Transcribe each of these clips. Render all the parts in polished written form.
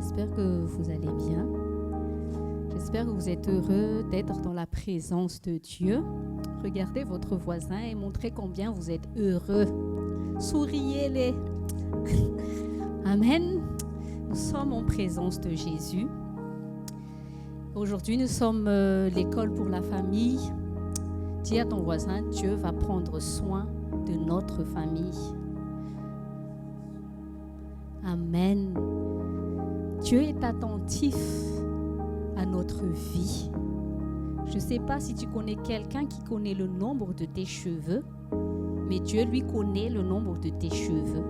J'espère que vous allez bien. J'espère que vous êtes heureux d'être dans la présence de Dieu. Regardez votre voisin et montrez combien vous êtes heureux. Souriez-les. Amen. Nous sommes en présence de Jésus. Aujourd'hui, nous sommes l'école pour la famille. Dis à ton voisin, Dieu va prendre soin de notre famille. Amen. Dieu est attentif à notre vie. Je ne sais pas si tu connais quelqu'un qui connaît le nombre de tes cheveux, mais Dieu, lui, connaît le nombre de tes cheveux.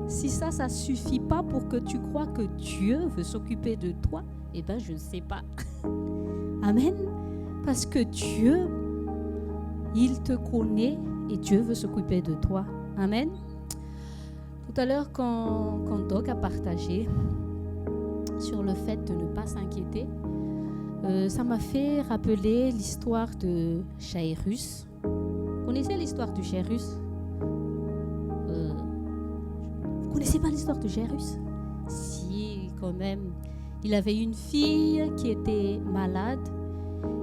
Si ça ne suffit pas pour que tu crois que Dieu veut s'occuper de toi, eh bien, je ne sais pas. Amen. Parce que Dieu, il te connaît et Dieu veut s'occuper de toi. Amen. Tout à l'heure, quand Doc a partagé sur le fait de ne pas s'inquiéter, ça m'a fait rappeler l'histoire de Jairus. Vous connaissez l'histoire de Jairus? Vous connaissez pas l'histoire de Jairus? Si, quand même. Il avait une fille qui était malade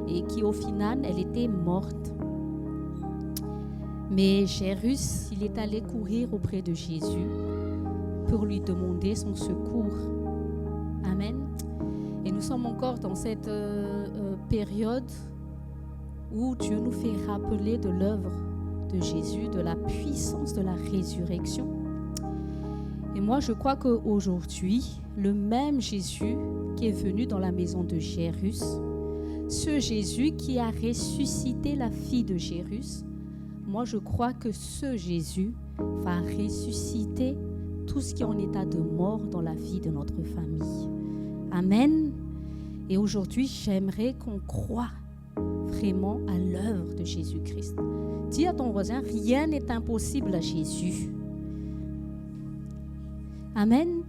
et qui, au final, elle était morte. Mais Jairus, il est allé courir auprès de Jésus pour lui demander son secours. Amen. Et nous sommes encore dans cette période où Dieu nous fait rappeler de l'œuvre de Jésus, de la puissance de la résurrection. Et moi, je crois qu'aujourd'hui, le même Jésus qui est venu dans la maison de Jairus, ce Jésus qui a ressuscité la fille de Jairus, moi, je crois que ce Jésus va ressusciter tout ce qui est en état de mort dans la vie de notre famille. Amen. Et aujourd'hui, j'aimerais qu'on croie vraiment à l'œuvre de Jésus-Christ. Dis à ton voisin, rien n'est impossible à Jésus. Amen.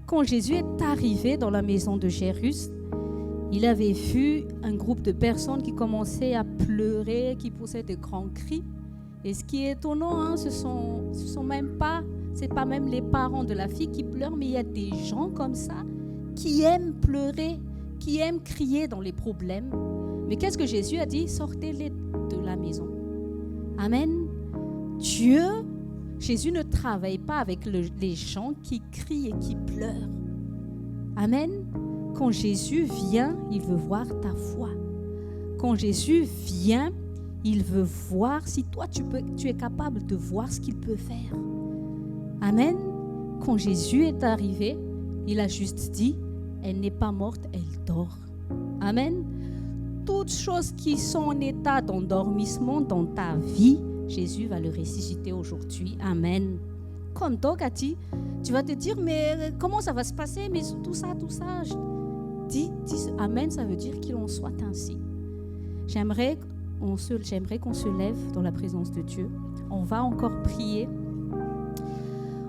Quand Jésus est arrivé dans la maison de Jairus, il avait vu un groupe de personnes qui commençaient à pleurer, qui poussaient de grands cris. Et ce qui est étonnant, ce sont même pas, c'est pas même les parents de la fille qui pleurent, mais il y a des gens comme ça qui aiment pleurer, qui aiment crier dans les problèmes. Mais qu'est-ce que Jésus a dit? Sortez-les de la maison. Amen. Jésus ne travaille pas avec les gens qui crient et qui pleurent. Amen. Quand Jésus vient, il veut voir ta foi. Quand Jésus vient, il veut voir si toi, tu es capable de voir ce qu'il peut faire. Amen. Quand Jésus est arrivé, il a juste dit, elle n'est pas morte, elle dort. Amen. Toutes choses qui sont en état d'endormissement dans ta vie, Jésus va le ressusciter aujourd'hui. Amen. Comme Doc a dit, tu vas te dire, mais comment ça va se passer? Mais tout ça. Dis Amen, ça veut dire qu'il en soit ainsi. J'aimerais qu'on se lève dans la présence de Dieu. On va encore prier.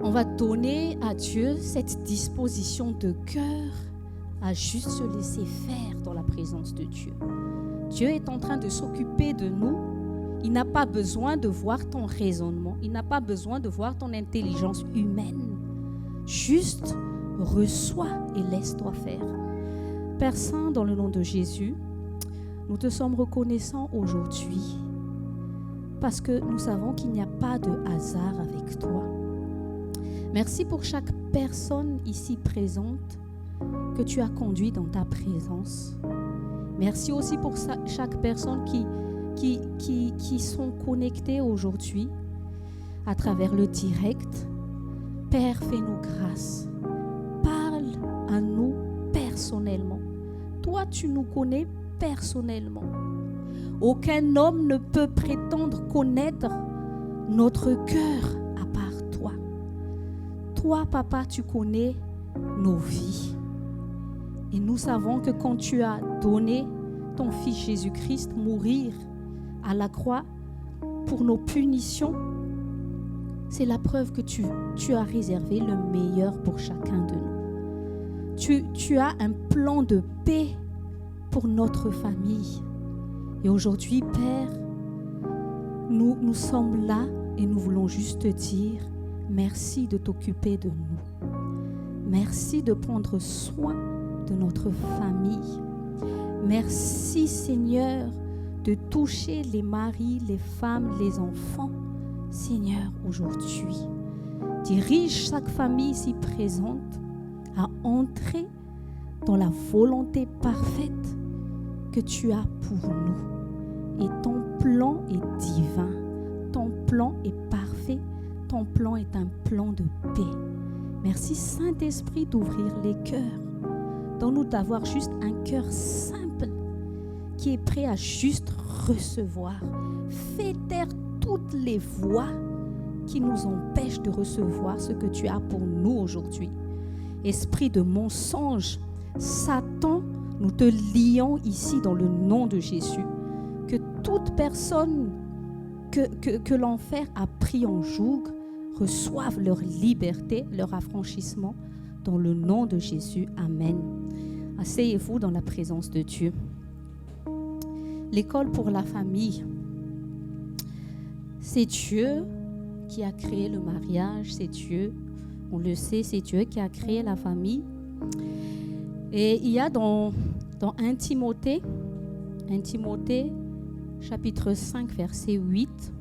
On va donner à Dieu cette disposition de cœur à juste se laisser faire dans la présence de Dieu. Dieu est en train de s'occuper de nous. Il n'a pas besoin de voir ton raisonnement. Il n'a pas besoin de voir ton intelligence humaine. Juste reçois et laisse-toi faire. Père Saint, dans le nom de Jésus, nous te sommes reconnaissants aujourd'hui parce que nous savons qu'il n'y a pas de hasard avec toi. Merci pour chaque personne ici présente que tu as conduit dans ta présence. Merci aussi pour chaque personne qui sont connectées aujourd'hui à travers le direct. Père, fais-nous grâce. Parle à nous personnellement. Toi, tu nous connais personnellement. Aucun homme ne peut prétendre connaître notre cœur à part toi. Toi, Papa, tu connais nos vies. Et nous savons que quand tu as donné ton Fils Jésus-Christ mourir à la croix pour nos punitions, c'est la preuve que tu as réservé le meilleur pour chacun de nous. Tu as un plan de paix pour notre famille. Et aujourd'hui, Père, nous sommes là et nous voulons juste te dire merci de t'occuper de nous. Merci de prendre soin de notre famille. Merci Seigneur de toucher les maris, les femmes, les enfants. Seigneur, aujourd'hui, dirige chaque famille ici présente à entrer dans la volonté parfaite que tu as pour nous. Et ton plan est divin, ton plan est parfait, ton plan est un plan de paix. Merci Saint-Esprit d'ouvrir les cœurs. Donne-nous d'avoir juste un cœur simple qui est prêt à juste recevoir. Fais taire toutes les voix qui nous empêchent de recevoir ce que tu as pour nous aujourd'hui. Esprit de mensonge, Satan, nous te lions ici dans le nom de Jésus. Que toute personne que l'enfer a pris en joug reçoivent leur liberté, leur affranchissement dans le nom de Jésus. Amen. Asseyez-vous dans la présence de Dieu. L'école pour la famille, c'est Dieu qui a créé le mariage, c'est Dieu, on le sait, c'est Dieu qui a créé la famille. Et il y a dans 1 Timothée, chapitre 5, verset 8,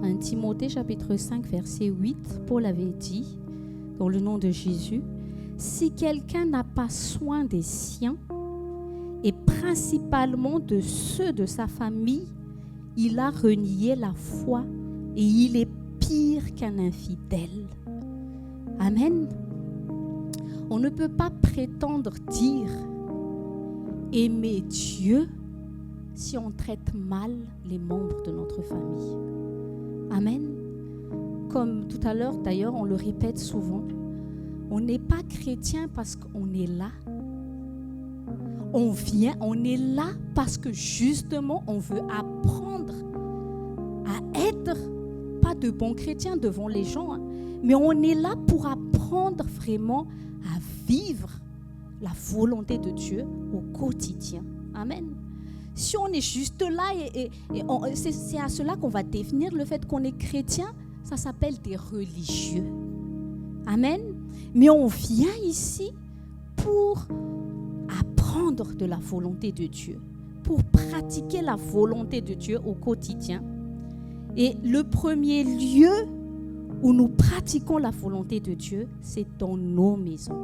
1 Timothée, chapitre 5, verset 8, Paul avait dit, dans le nom de Jésus, « Si quelqu'un n'a pas soin des siens, et principalement de ceux de sa famille, il a renié la foi et il est pire qu'un infidèle. » Amen. On ne peut pas prétendre dire aimer Dieu si on traite mal les membres de notre famille. Amen. Comme tout à l'heure, d'ailleurs, on le répète souvent, on n'est pas chrétien parce qu'on est là. On est là parce que justement, on veut apprendre à être, pas de bons chrétiens devant les gens, mais on est là pour apprendre vraiment à vivre la volonté de Dieu au quotidien. Amen. Si on est juste là, c'est à cela qu'on va définir le fait qu'on est chrétien, ça s'appelle des religieux. Amen. Mais on vient ici pour apprendre de la volonté de Dieu, pour pratiquer la volonté de Dieu au quotidien. Et le premier lieu où nous pratiquons la volonté de Dieu, c'est dans nos maisons.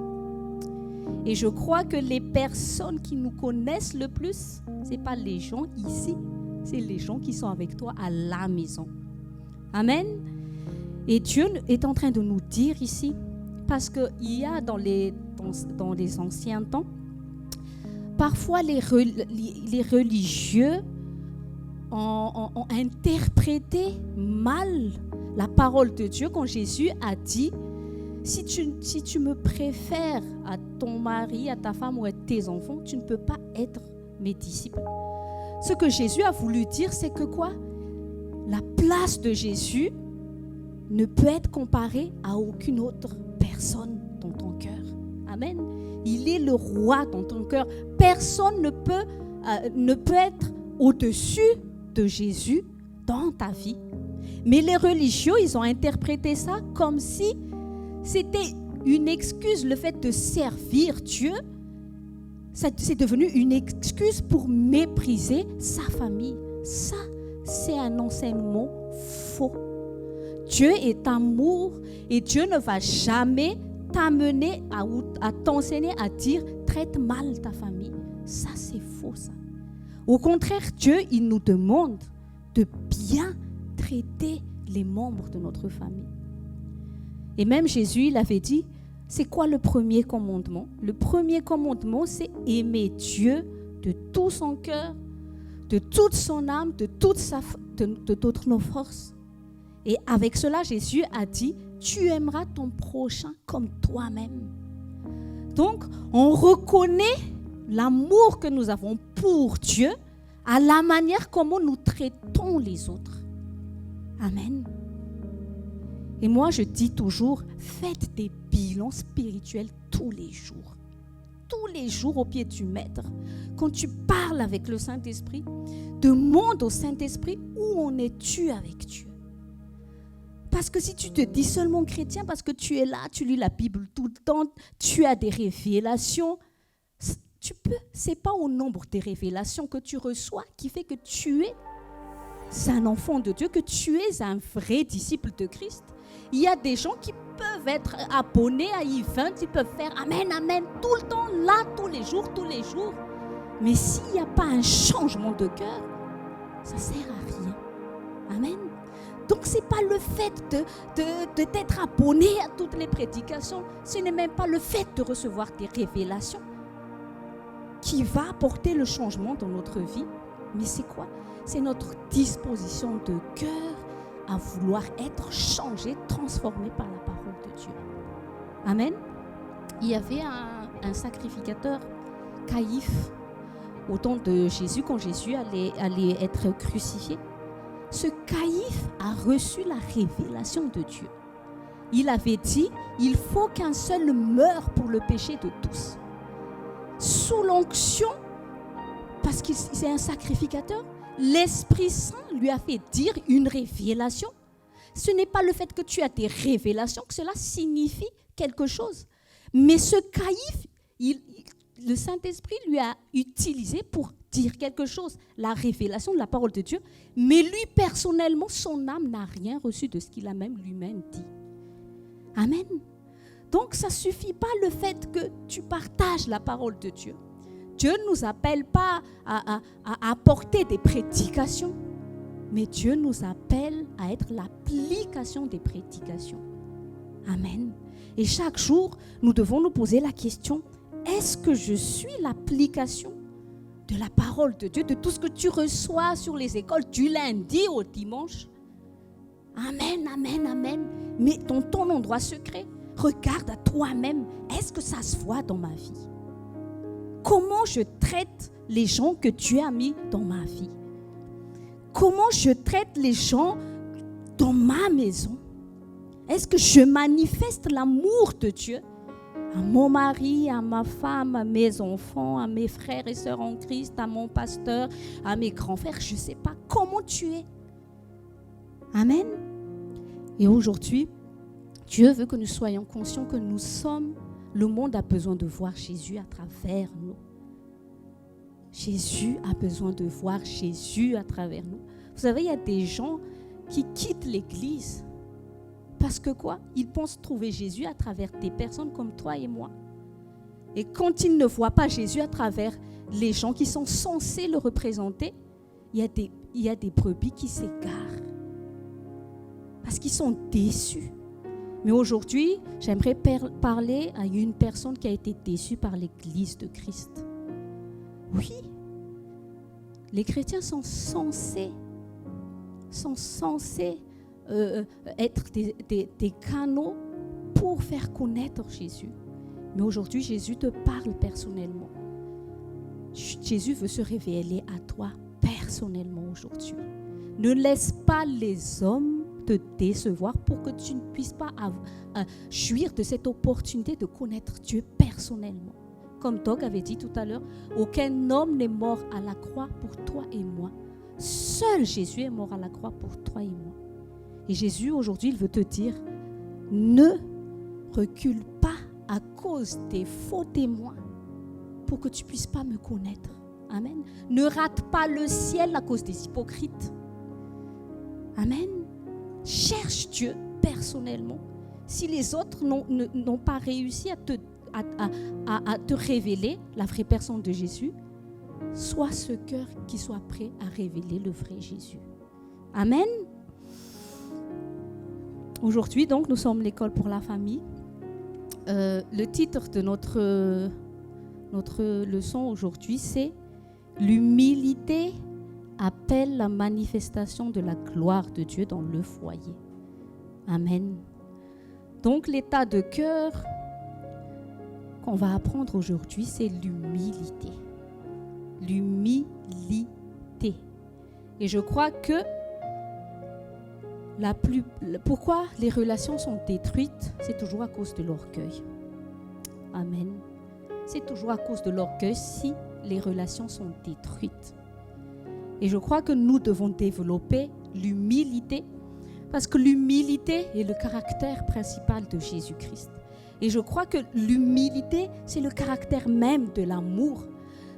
Et je crois que les personnes qui nous connaissent le plus, ce n'est pas les gens ici, c'est les gens qui sont avec toi à la maison. Amen. Et Dieu est en train de nous dire ici, parce qu'il y a dans les anciens temps, parfois les religieux ont interprété mal la parole de Dieu quand Jésus a dit « Si tu me préfères à ton mari, à ta femme ou à tes enfants, tu ne peux pas être mes disciples. » Ce que Jésus a voulu dire, c'est que quoi? La place de Jésus ne peut être comparée à aucune autre personne dans ton cœur. Amen. Il est le roi dans ton cœur. Personne ne peut être au-dessus de Jésus dans ta vie. Mais les religieux, ils ont interprété ça comme si c'était une excuse, le fait de servir Dieu. C'est devenu une excuse pour mépriser sa famille. Ça, c'est un enseignement faux. Dieu est amour et Dieu ne va jamais t'amener à t'enseigner à dire « traite mal ta famille ». Ça, c'est faux, ça. Au contraire, Dieu, il nous demande de bien traiter les membres de notre famille. Et même Jésus, il avait dit, c'est quoi le premier commandement? Le premier commandement, c'est aimer Dieu de tout son cœur, de toute son âme, de toutes nos forces. Et avec cela, Jésus a dit, tu aimeras ton prochain comme toi-même. Donc, on reconnaît l'amour que nous avons pour Dieu à la manière comment nous traitons les autres. Amen. Et moi, je dis toujours, faites des bilans spirituels tous les jours. Tous les jours au pied du Maître. Quand tu parles avec le Saint-Esprit, demande au Saint-Esprit où en es-tu avec Dieu. Parce que si tu te dis seulement chrétien, parce que tu es là, tu lis la Bible tout le temps, tu as des révélations, c'est pas au nombre des révélations que tu reçois qui fait que tu es un enfant de Dieu, que tu es un vrai disciple de Christ. Il y a des gens qui peuvent être abonnés à I20, ils peuvent faire Amen, Amen, tout le temps, là, tous les jours. Mais s'il n'y a pas un changement de cœur, ça ne sert à rien. Amen. Donc, ce n'est pas le fait d'être abonné à toutes les prédications, ce n'est même pas le fait de recevoir des révélations qui va apporter le changement dans notre vie. Mais c'est quoi? C'est notre disposition de cœur à vouloir être changé, transformé par la parole de Dieu. Amen. Il y avait un sacrificateur, Caïphe, au temps de Jésus, quand Jésus allait être crucifié. Ce Caïphe a reçu la révélation de Dieu. Il avait dit, il faut qu'un seul meure pour le péché de tous. Sous l'onction, parce qu'il c'est un sacrificateur, l'Esprit Saint lui a fait dire une révélation. Ce n'est pas le fait que tu as des révélations que cela signifie quelque chose. Mais ce Caïphe, le Saint-Esprit lui a utilisé pour dire quelque chose, la révélation de la parole de Dieu. Mais lui, personnellement, son âme n'a rien reçu de ce qu'il a même lui-même dit. Amen. Donc, ça ne suffit pas le fait que tu partages la parole de Dieu. Dieu ne nous appelle pas à apporter des prédications, mais Dieu nous appelle à être l'application des prédications. Amen. Et chaque jour, nous devons nous poser la question, est-ce que je suis l'application de la parole de Dieu, de tout ce que tu reçois sur les écoles du lundi au dimanche? Amen, amen, amen. Mais dans ton endroit secret, regarde à toi-même, est-ce que ça se voit dans ma vie? Comment je traite les gens que Dieu a mis dans ma vie? Comment je traite les gens dans ma maison? Est-ce que je manifeste l'amour de Dieu à mon mari, à ma femme, à mes enfants, à mes frères et sœurs en Christ, à mon pasteur, à mes grands frères? Je ne sais pas comment tu es. Amen. Et aujourd'hui, Dieu veut que nous soyons conscients que nous sommes, le monde a besoin de voir Jésus à travers nous. Jésus a besoin de voir Jésus à travers nous. Vous savez, il y a des gens qui quittent l'église parce que quoi? Ils pensent trouver Jésus à travers des personnes comme toi et moi. Et quand ils ne voient pas Jésus à travers les gens qui sont censés le représenter, il y a des brebis qui s'égarent parce qu'ils sont déçus. Mais aujourd'hui, j'aimerais parler à une personne qui a été déçue par l'Église de Christ. Oui, les chrétiens sont censés être des canaux pour faire connaître Jésus. Mais aujourd'hui, Jésus te parle personnellement. Jésus veut se révéler à toi personnellement aujourd'hui. Ne laisse pas les hommes te décevoir pour que tu ne puisses pas jouir de cette opportunité de connaître Dieu personnellement. Comme Doc avait dit tout à l'heure, aucun homme n'est mort à la croix pour toi et moi. Seul Jésus est mort à la croix pour toi et moi. Et Jésus, aujourd'hui, il veut te dire, ne recule pas à cause des faux témoins pour que tu ne puisses pas me connaître. Amen. Ne rate pas le ciel à cause des hypocrites. Amen. Cherche Dieu personnellement. Si les autres n'ont pas réussi à te révéler la vraie personne de Jésus, sois ce cœur qui soit prêt à révéler le vrai Jésus. Amen. Aujourd'hui, donc, nous sommes l'école pour la famille. Le titre de notre leçon aujourd'hui, c'est « L'humilité appelle la manifestation de la gloire de Dieu dans le foyer. » Amen. Donc, l'état de cœur qu'on va apprendre aujourd'hui, c'est l'humilité. L'humilité. Et je crois que pourquoi les relations sont détruites, c'est toujours à cause de l'orgueil. Amen. C'est toujours à cause de l'orgueil si les relations sont détruites. Et je crois que nous devons développer l'humilité Parce que l'humilité est le caractère principal de Jésus-Christ. Et je crois que l'humilité, c'est le caractère même de l'amour.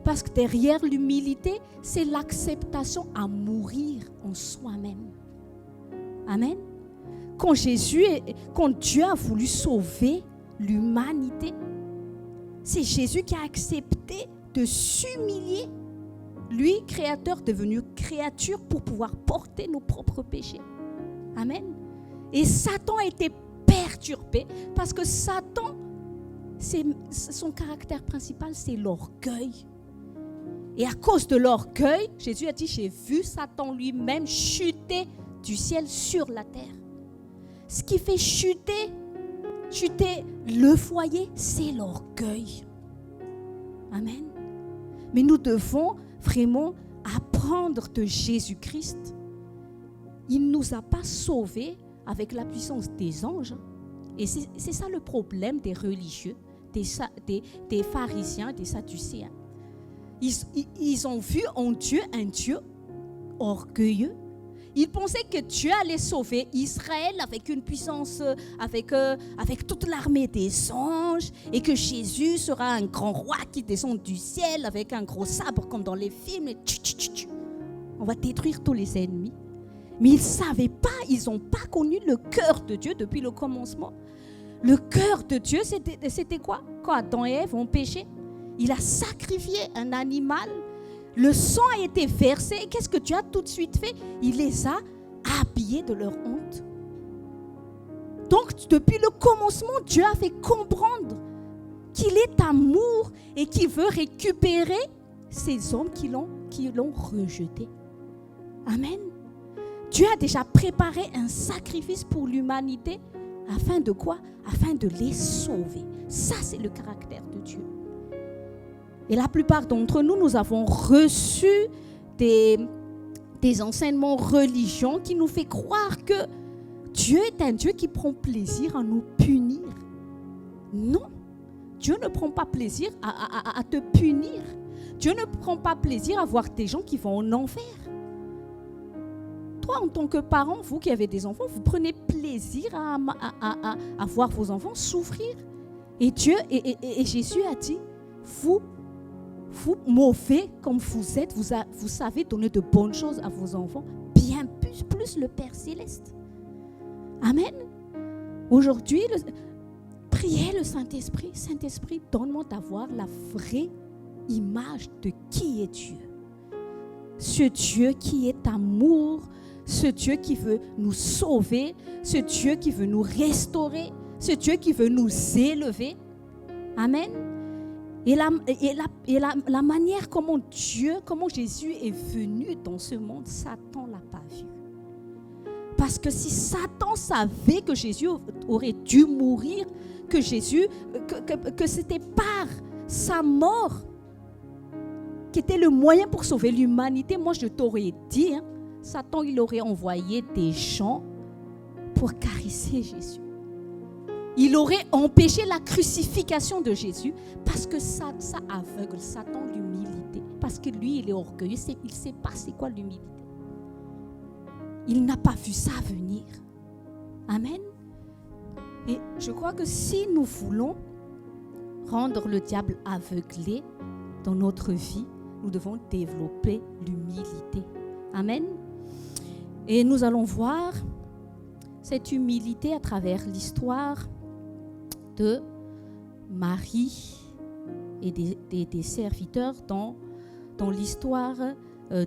Parce que derrière l'humilité, c'est l'acceptation à mourir en soi-même. Amen. Quand Dieu a voulu sauver l'humanité, c'est Jésus qui a accepté de s'humilier. Lui, créateur, devenu créature pour pouvoir porter nos propres péchés. Amen. Et Satan a été perturbé parce que Satan, son caractère principal, c'est l'orgueil. Et à cause de l'orgueil, Jésus a dit, j'ai vu Satan lui-même chuter du ciel sur la terre. Ce qui fait chuter le foyer, c'est l'orgueil. Amen. Mais nous devons vraiment apprendre de Jésus-Christ. Il ne nous a pas sauvés avec la puissance des anges. Et c'est ça le problème des religieux, des pharisiens, des sadducéens. Ils ont vu en Dieu un Dieu orgueilleux. Ils pensaient que Dieu allait sauver Israël avec une puissance, avec toute l'armée des anges, et que Jésus sera un grand roi qui descend du ciel avec un gros sabre comme dans les films. On va détruire tous les ennemis. Mais ils ne savaient pas, ils n'ont pas connu le cœur de Dieu depuis le commencement. Le cœur de Dieu, c'était quoi? Quand Adam et Ève ont péché, il a sacrifié un animal. Le sang a été versé. Et qu'est-ce que Dieu a tout de suite fait? Il les a habillés de leur honte. Donc, depuis le commencement, Dieu a fait comprendre qu'il est amour et qu'il veut récupérer ces hommes qui l'ont rejeté. Amen. Dieu a déjà préparé un sacrifice pour l'humanité afin de quoi? Afin de les sauver. Ça, c'est le caractère de Dieu. Et la plupart d'entre nous, nous avons reçu des enseignements religieux qui nous font croire que Dieu est un Dieu qui prend plaisir à nous punir. Non, Dieu ne prend pas plaisir à te punir. Dieu ne prend pas plaisir à voir des gens qui vont en enfer. Toi, en tant que parent, vous qui avez des enfants, vous prenez plaisir à voir vos enfants souffrir. Et Dieu et Jésus a dit, vous mauvais comme vous êtes, vous savez donner de bonnes choses à vos enfants, bien plus le Père Céleste. Amen. Aujourd'hui, priez le Saint-Esprit. Saint-Esprit, donne-moi d'avoir la vraie image de qui est Dieu. Ce Dieu qui est amour, ce Dieu qui veut nous sauver, ce Dieu qui veut nous restaurer, ce Dieu qui veut nous élever. Amen. Et la manière comment Jésus est venu dans ce monde, Satan ne l'a pas vu. Parce que si Satan savait que Jésus aurait dû mourir, que c'était par sa mort qui était le moyen pour sauver l'humanité, moi je t'aurais dit, Satan il aurait envoyé des gens pour caresser Jésus. Il aurait empêché la crucifixion de Jésus parce que ça aveugle Satan l'humilité. Parce que lui, il est orgueilleux, il ne sait pas c'est quoi l'humilité. Il n'a pas vu ça venir. Amen. Et je crois que si nous voulons rendre le diable aveuglé dans notre vie, nous devons développer l'humilité. Amen. Et nous allons voir cette humilité à travers l'histoire de Marie et des serviteurs dans l'histoire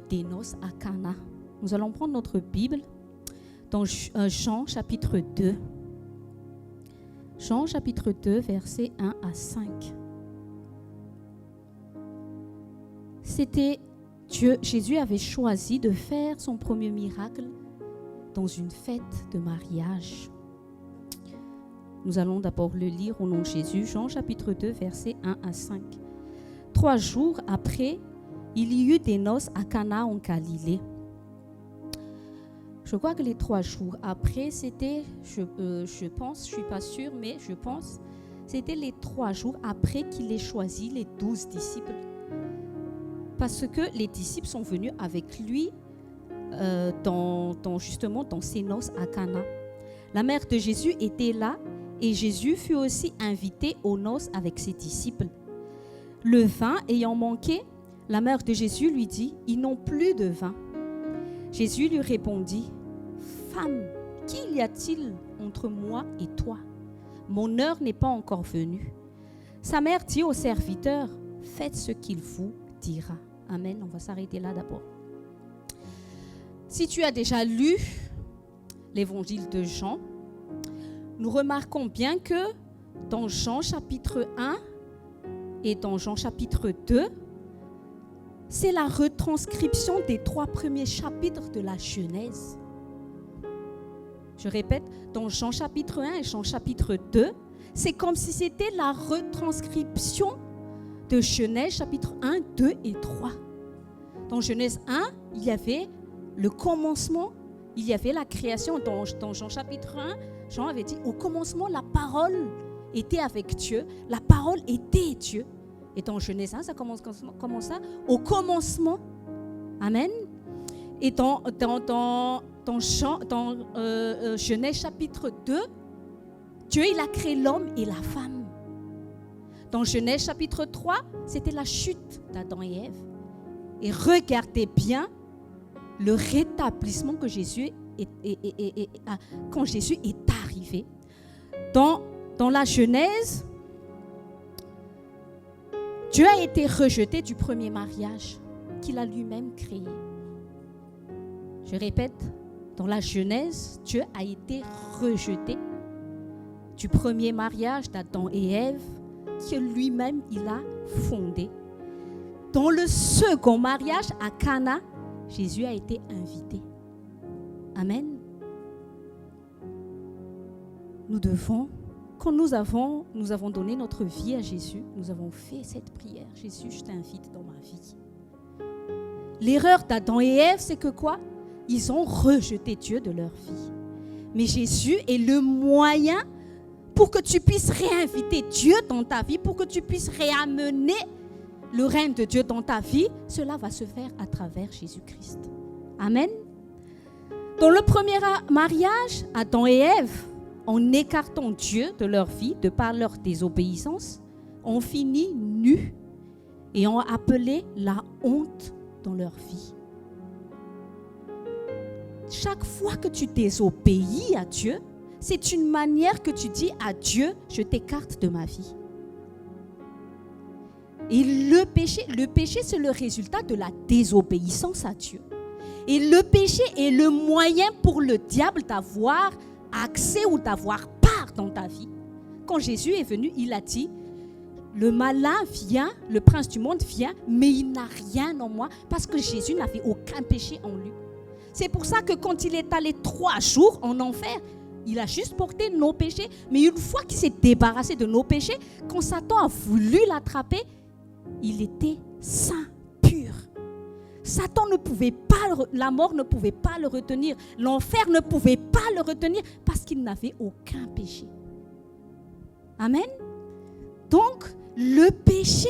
des noces à Cana. Nous allons prendre notre Bible dans Jean chapitre 2. Jean chapitre 2, versets 1 à 5. Jésus avait choisi de faire son premier miracle dans une fête de mariage. Nous allons d'abord le lire au nom de Jésus, Jean chapitre 2, versets 1 à 5. 3 jours après, il y eut des noces à Cana en Galilée. Je crois que les 3 jours après, c'était, je pense, je ne suis pas sûre, mais je pense, c'était les 3 jours après qu'il ait choisi les 12 disciples. Parce que les disciples sont venus avec lui justement dans ces noces à Cana. La mère de Jésus était là et Jésus fut aussi invité aux noces avec ses disciples. Le vin ayant manqué, la mère de Jésus lui dit « Ils n'ont plus de vin. » Jésus lui répondit « Femme, qu'y a-t-il entre moi et toi? Mon heure n'est pas encore venue. » Sa mère dit au serviteur « Faites ce qu'il vous dira. » Amen. On va s'arrêter là d'abord. Si tu as déjà lu l'évangile de Jean, nous remarquons bien que dans Jean chapitre 1 et dans Jean chapitre 2, c'est la retranscription des 3 premiers chapitres de la Genèse. Je répète, dans Jean chapitre 1 et Jean chapitre 2, c'est comme si c'était la retranscription de Genèse chapitre 1, 2 et 3. Dans Genèse 1, il y avait le commencement, il y avait la création. Dans Jean chapitre 1, Jean avait dit, au commencement, la parole était avec Dieu, la parole était Dieu. Et dans Genèse 1, ça commence comme ça, au commencement. Amen. Et dans Genèse chapitre 2, Dieu il a créé l'homme et la femme. Dans Genèse chapitre 3, c'était la chute d'Adam et Ève. Et regardez bien le rétablissement que quand Jésus est arrivé. Dans la Genèse, Dieu a été rejeté du premier mariage qu'il a lui-même créé. Je répète, dans la Genèse, Dieu a été rejeté du premier mariage d'Adam et Ève que lui-même il a fondé. Dans le second mariage à Cana, Jésus a été invité. Amen. Quand nous avons donné notre vie à Jésus, nous avons fait cette prière. Jésus, je t'invite dans ma vie. L'erreur d'Adam et Ève, c'est que quoi? Ils ont rejeté Dieu de leur vie. Mais Jésus est le moyen pour que tu puisses réinviter Dieu dans ta vie, pour que tu puisses réamener le règne de Dieu dans ta vie. Cela va se faire à travers Jésus-Christ. Amen. Dans le premier mariage, Adam et Ève, en écartant Dieu de leur vie, de par leur désobéissance, ont fini nus et ont appelé la honte dans leur vie. Chaque fois que tu désobéis à Dieu, c'est une manière que tu dis à Dieu, je t'écarte de ma vie. Et le péché, c'est le résultat de la désobéissance à Dieu. Et le péché est le moyen pour le diable d'avoir accès ou d'avoir part dans ta vie. Quand Jésus est venu, il a dit, le malin vient, le prince du monde vient, mais il n'a rien en moi parce que Jésus n'avait aucun péché en lui. C'est pour ça que quand il est allé 3 jours en enfer, il a juste porté nos péchés. Mais une fois qu'il s'est débarrassé de nos péchés, quand Satan a voulu l'attraper, il était saint, pur. Satan ne pouvait pas, la mort ne pouvait pas le retenir. L'enfer ne pouvait pas le retenir parce qu'il n'avait aucun péché. Amen. Donc, le péché,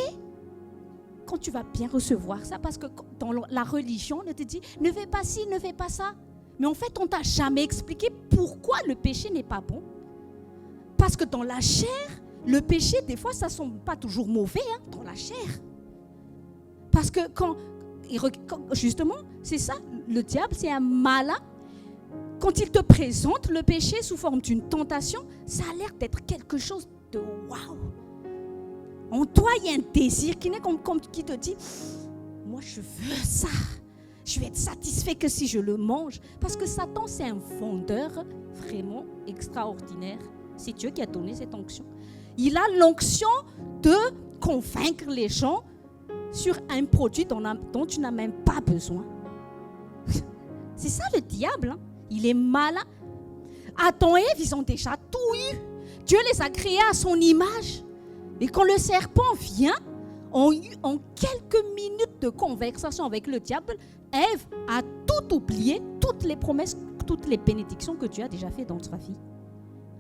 quand tu vas bien recevoir ça, parce que dans la religion, on te dit, ne fais pas ci, ne fais pas ça. Mais en fait, on ne t'a jamais expliqué pourquoi le péché n'est pas bon. Parce que dans la chair, le péché, des fois, ça ne semble pas toujours mauvais, dans la chair. Parce que justement, c'est ça, le diable, c'est un malin. Quand il te présente le péché sous forme d'une tentation, ça a l'air d'être quelque chose de waouh. En toi, il y a un désir qui te dit, moi, je veux ça. Je vais être satisfait que si je le mange. Parce que Satan, c'est un vendeur vraiment extraordinaire. C'est Dieu qui a donné cette onction. Il a l'onction de convaincre les gens sur un produit dont tu n'as même pas besoin. C'est ça le diable. Il est malin. Adam et Ève, ils ont déjà tout eu. Dieu les a créés à son image. Et quand le serpent vient, en quelques minutes de conversation avec le diable, Ève a tout oublié, toutes les promesses, toutes les bénédictions que Dieu a déjà faites dans sa vie.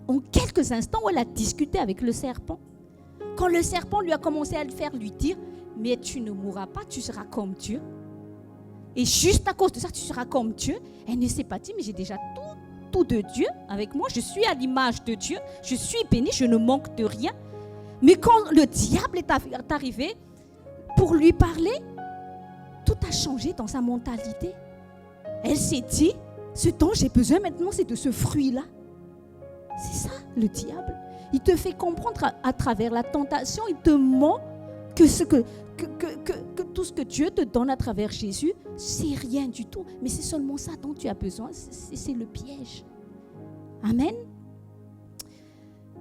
En quelques instants, elle a discuté avec le serpent. Quand le serpent lui a commencé à lui dire, mais tu ne mourras pas, tu seras comme Dieu. Et juste à cause de ça, tu seras comme Dieu. Elle ne s'est pas dit, mais j'ai déjà tout de Dieu avec moi. Je suis à l'image de Dieu. Je suis bénie, je ne manque de rien. Mais quand le diable est arrivé pour lui parler, tout a changé dans sa mentalité. Elle s'est dit, ce dont j'ai besoin maintenant, c'est de ce fruit-là. C'est ça, le diable. Il te fait comprendre à travers la tentation, il te ment que tout ce que Dieu te donne à travers Jésus, c'est rien du tout. Mais c'est seulement ça dont tu as besoin. C'est le piège. Amen.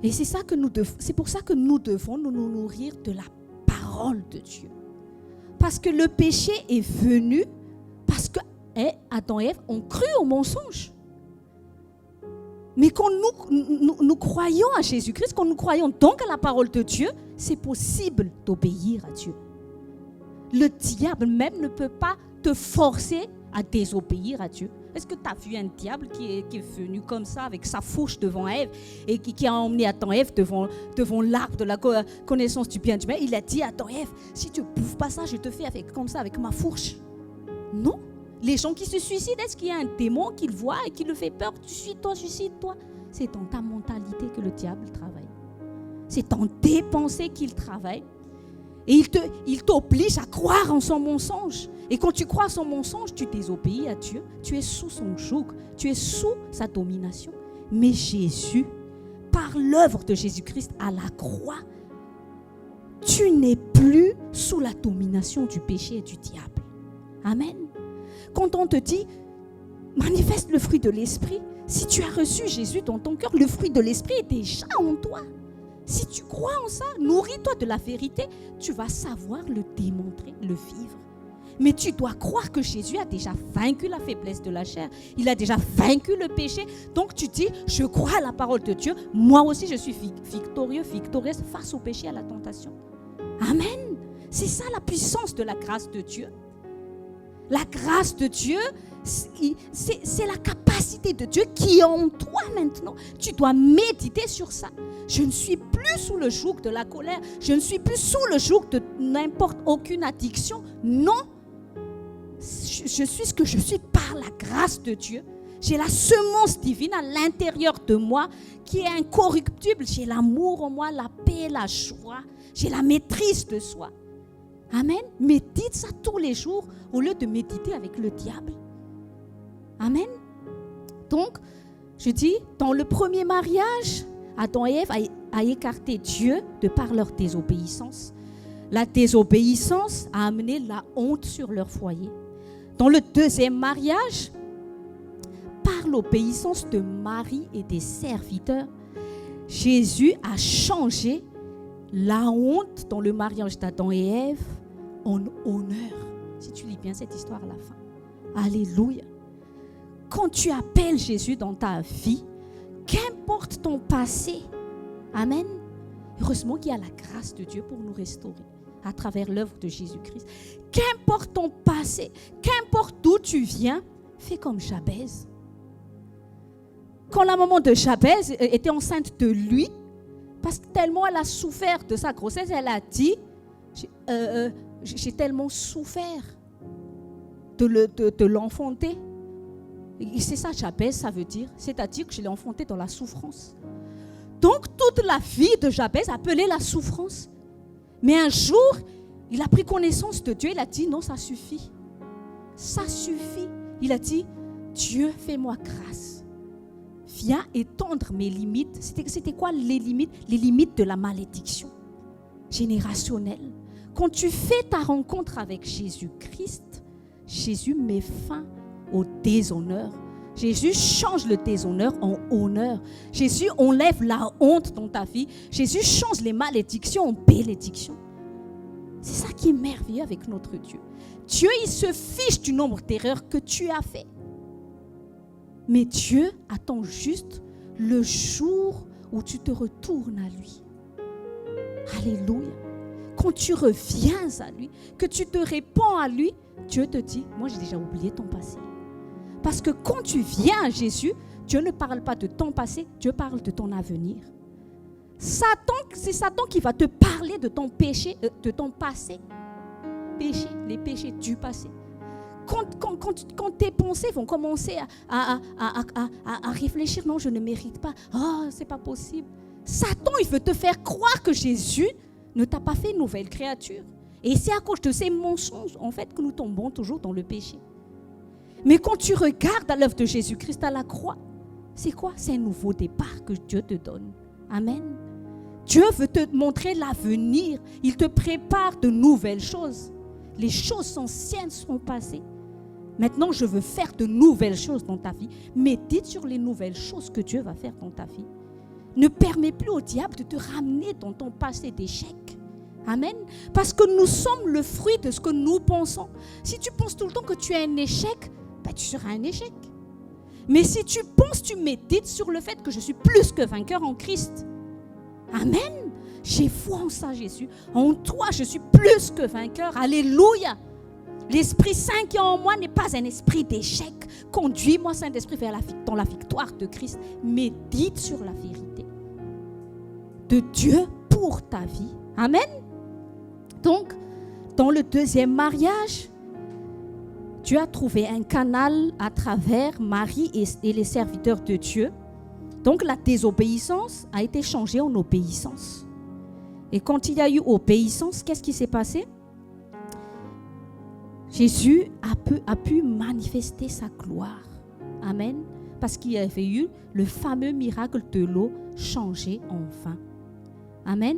Et c'est pour ça que nous devons nous nourrir de la parole de Dieu. Parce que le péché est venu parce que Adam et Ève ont cru au mensonge. Mais quand nous croyons à Jésus-Christ, quand nous croyons donc à la parole de Dieu, c'est possible d'obéir à Dieu. Le diable même ne peut pas te forcer à désobéir à Dieu. Est-ce que tu as vu un diable qui est venu comme ça avec sa fourche devant Ève et qui a emmené Adam et Ève devant l'arbre de la connaissance du bien et du mal? Il a dit à Adam et Ève, si tu ne bouffes pas ça, je te fais comme ça avec ma fourche. Non. Les gens qui se suicident, est-ce qu'il y a un démon qui le voit et qui le fait peur? Suicide-toi. C'est dans ta mentalité que le diable travaille. C'est dans tes pensées qu'il travaille. Et il t'oblige à croire en son mensonge. Et quand tu crois en son mensonge, tu désobéis à Dieu. Tu es sous son joug. Tu es sous sa domination. Mais Jésus, par l'œuvre de Jésus-Christ à la croix, tu n'es plus sous la domination du péché et du diable. Amen. Quand on te dit, manifeste le fruit de l'esprit, si tu as reçu Jésus dans ton cœur, le fruit de l'esprit est déjà en toi. Si tu crois en ça, nourris-toi de la vérité, tu vas savoir le démontrer, le vivre. Mais tu dois croire que Jésus a déjà vaincu la faiblesse de la chair. Il a déjà vaincu le péché. Donc tu dis, je crois à la parole de Dieu. Moi aussi, je suis victorieuse face au péché, à la tentation. Amen. C'est ça la puissance de la grâce de Dieu. La grâce de Dieu, c'est la capacité de Dieu qui est en toi maintenant. Tu dois méditer sur ça. Je ne suis plus sous le joug de la colère. Je ne suis plus sous le joug de n'importe aucune addiction. Non. Je suis ce que je suis par la grâce de Dieu. J'ai la semence divine à l'intérieur de moi qui est incorruptible. J'ai l'amour en moi, la paix, la joie. J'ai la maîtrise de soi. Amen. Médite ça tous les jours au lieu de méditer avec le diable. Amen. Donc, je dis, dans le premier mariage, Adam et Ève a écarté Dieu de par leur désobéissance. La désobéissance a amené la honte sur leur foyer. Dans le deuxième mariage, par l'obéissance de Marie et des serviteurs, Jésus a changé la honte dans le mariage d'Adam et Ève en honneur. Si tu lis bien cette histoire à la fin. Alléluia. Quand tu appelles Jésus dans ta vie, qu'importe ton passé, amen. Heureusement qu'il y a la grâce de Dieu pour nous restaurer à travers l'œuvre de Jésus-Christ. Qu'importe ton passé, qu'importe d'où tu viens, fais comme Jabez. Quand la maman de Jabez était enceinte de lui, parce que tellement elle a souffert de sa grossesse, elle a dit, j'ai tellement souffert de l'enfanter. Et c'est ça, Jabez, ça veut dire. C'est-à-dire que je l'ai enfanté dans la souffrance. Donc, toute la vie de Jabez appelait la souffrance. Mais un jour, il a pris connaissance de Dieu. Il a dit, non, ça suffit. Ça suffit. Il a dit, Dieu, fais-moi grâce. Viens étendre mes limites. C'était quoi les limites? Les limites de la malédiction générationnelle. Quand tu fais ta rencontre avec Jésus-Christ, Jésus met fin au déshonneur. Jésus change le déshonneur en honneur. Jésus enlève la honte dans ta vie. Jésus change les malédictions en bénédictions. C'est ça qui est merveilleux avec notre Dieu. Dieu, il se fiche du nombre d'erreurs que tu as fait. Mais Dieu attend juste le jour où tu te retournes à lui. Alléluia. Quand tu reviens à lui, que tu te répands à lui, Dieu te dit, moi j'ai déjà oublié ton passé. Parce que quand tu viens à Jésus, Dieu ne parle pas de ton passé, Dieu parle de ton avenir. C'est Satan qui va te parler de ton péché, de ton passé. Péché, les péchés du passé. quand tes pensées vont commencer à réfléchir, non, je ne mérite pas, c'est pas possible. Satan, il veut te faire croire que Jésus ne t'a pas fait une nouvelle créature. Et c'est à cause de ces mensonges, en fait, que nous tombons toujours dans le péché. Mais quand tu regardes à l'œuvre de Jésus-Christ à la croix, c'est quoi? C'est un nouveau départ que Dieu te donne. Amen. Dieu veut te montrer l'avenir. Il te prépare de nouvelles choses. Les choses anciennes sont passées. Maintenant, je veux faire de nouvelles choses dans ta vie. Médite sur les nouvelles choses que Dieu va faire dans ta vie. Ne permets plus au diable de te ramener dans ton passé d'échec. Amen. Parce que nous sommes le fruit de ce que nous pensons. Si tu penses tout le temps que tu es un échec, tu seras un échec. Mais si tu penses, tu médites sur le fait que je suis plus que vainqueur en Christ. Amen. J'ai foi en ça, Jésus. En toi, je suis plus que vainqueur. Alléluia. L'Esprit Saint qui est en moi n'est pas un esprit d'échec. Conduis-moi, Saint-Esprit, dans la victoire de Christ. Médite sur la vérité de Dieu pour ta vie. Amen. Donc, dans le deuxième mariage, Dieu a trouvé un canal à travers Marie et les serviteurs de Dieu. Donc, la désobéissance a été changée en obéissance. Et quand il y a eu obéissance, qu'est-ce qui s'est passé? Jésus a pu manifester sa gloire. Amen. Parce qu'il y avait eu le fameux miracle de l'eau changée en vin. Amen.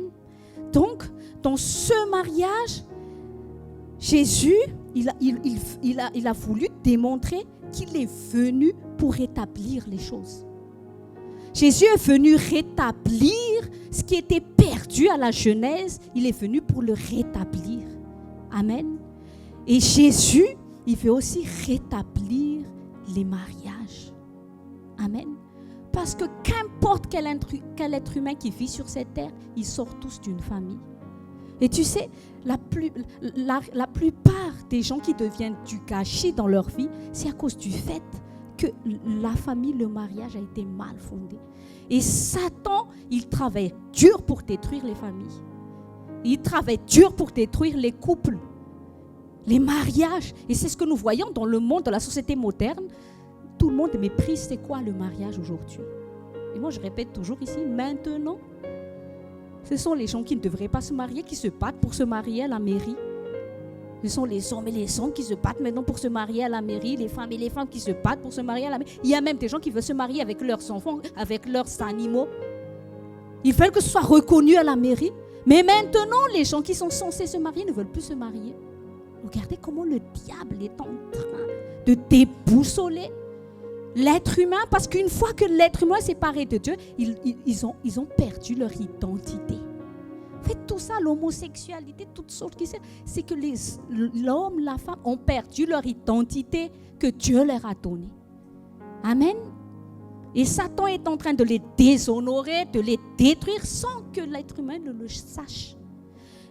Donc, dans ce mariage, Jésus, il a voulu démontrer qu'il est venu pour rétablir les choses. Jésus est venu rétablir ce qui était perdu à la Genèse. Il est venu pour le rétablir. Amen. Et Jésus, il veut aussi rétablir les mariages. Amen. Parce que qu'importe quel être humain qui vit sur cette terre, ils sortent tous d'une famille. Et tu sais, la plupart des gens qui deviennent du gâchis dans leur vie, c'est à cause du fait que la famille, le mariage a été mal fondé. Et Satan, il travaille dur pour détruire les familles. Il travaille dur pour détruire les couples, les mariages. Et c'est ce que nous voyons dans le monde, dans la société moderne. Tout le monde méprise c'est quoi le mariage aujourd'hui. Et moi, je répète toujours ici, maintenant, ce sont les gens qui ne devraient pas se marier, qui se battent pour se marier à la mairie. Ce sont les hommes et les hommes qui se battent maintenant pour se marier à la mairie, les femmes et les femmes qui se battent pour se marier à la mairie. Il y a même des gens qui veulent se marier avec leurs enfants, avec leurs animaux. Ils veulent que ce soit reconnu à la mairie. Mais maintenant, les gens qui sont censés se marier ne veulent plus se marier. Regardez comment le diable est en train de déboussoler l'être humain, parce qu'une fois que l'être humain est séparé de Dieu, ils ont perdu leur identité. En fait, tout ça, l'homosexualité, toutes sortes qui c'est que l'homme, la femme ont perdu leur identité que Dieu leur a donnée. Amen. Et Satan est en train de les déshonorer, de les détruire sans que l'être humain ne le sache.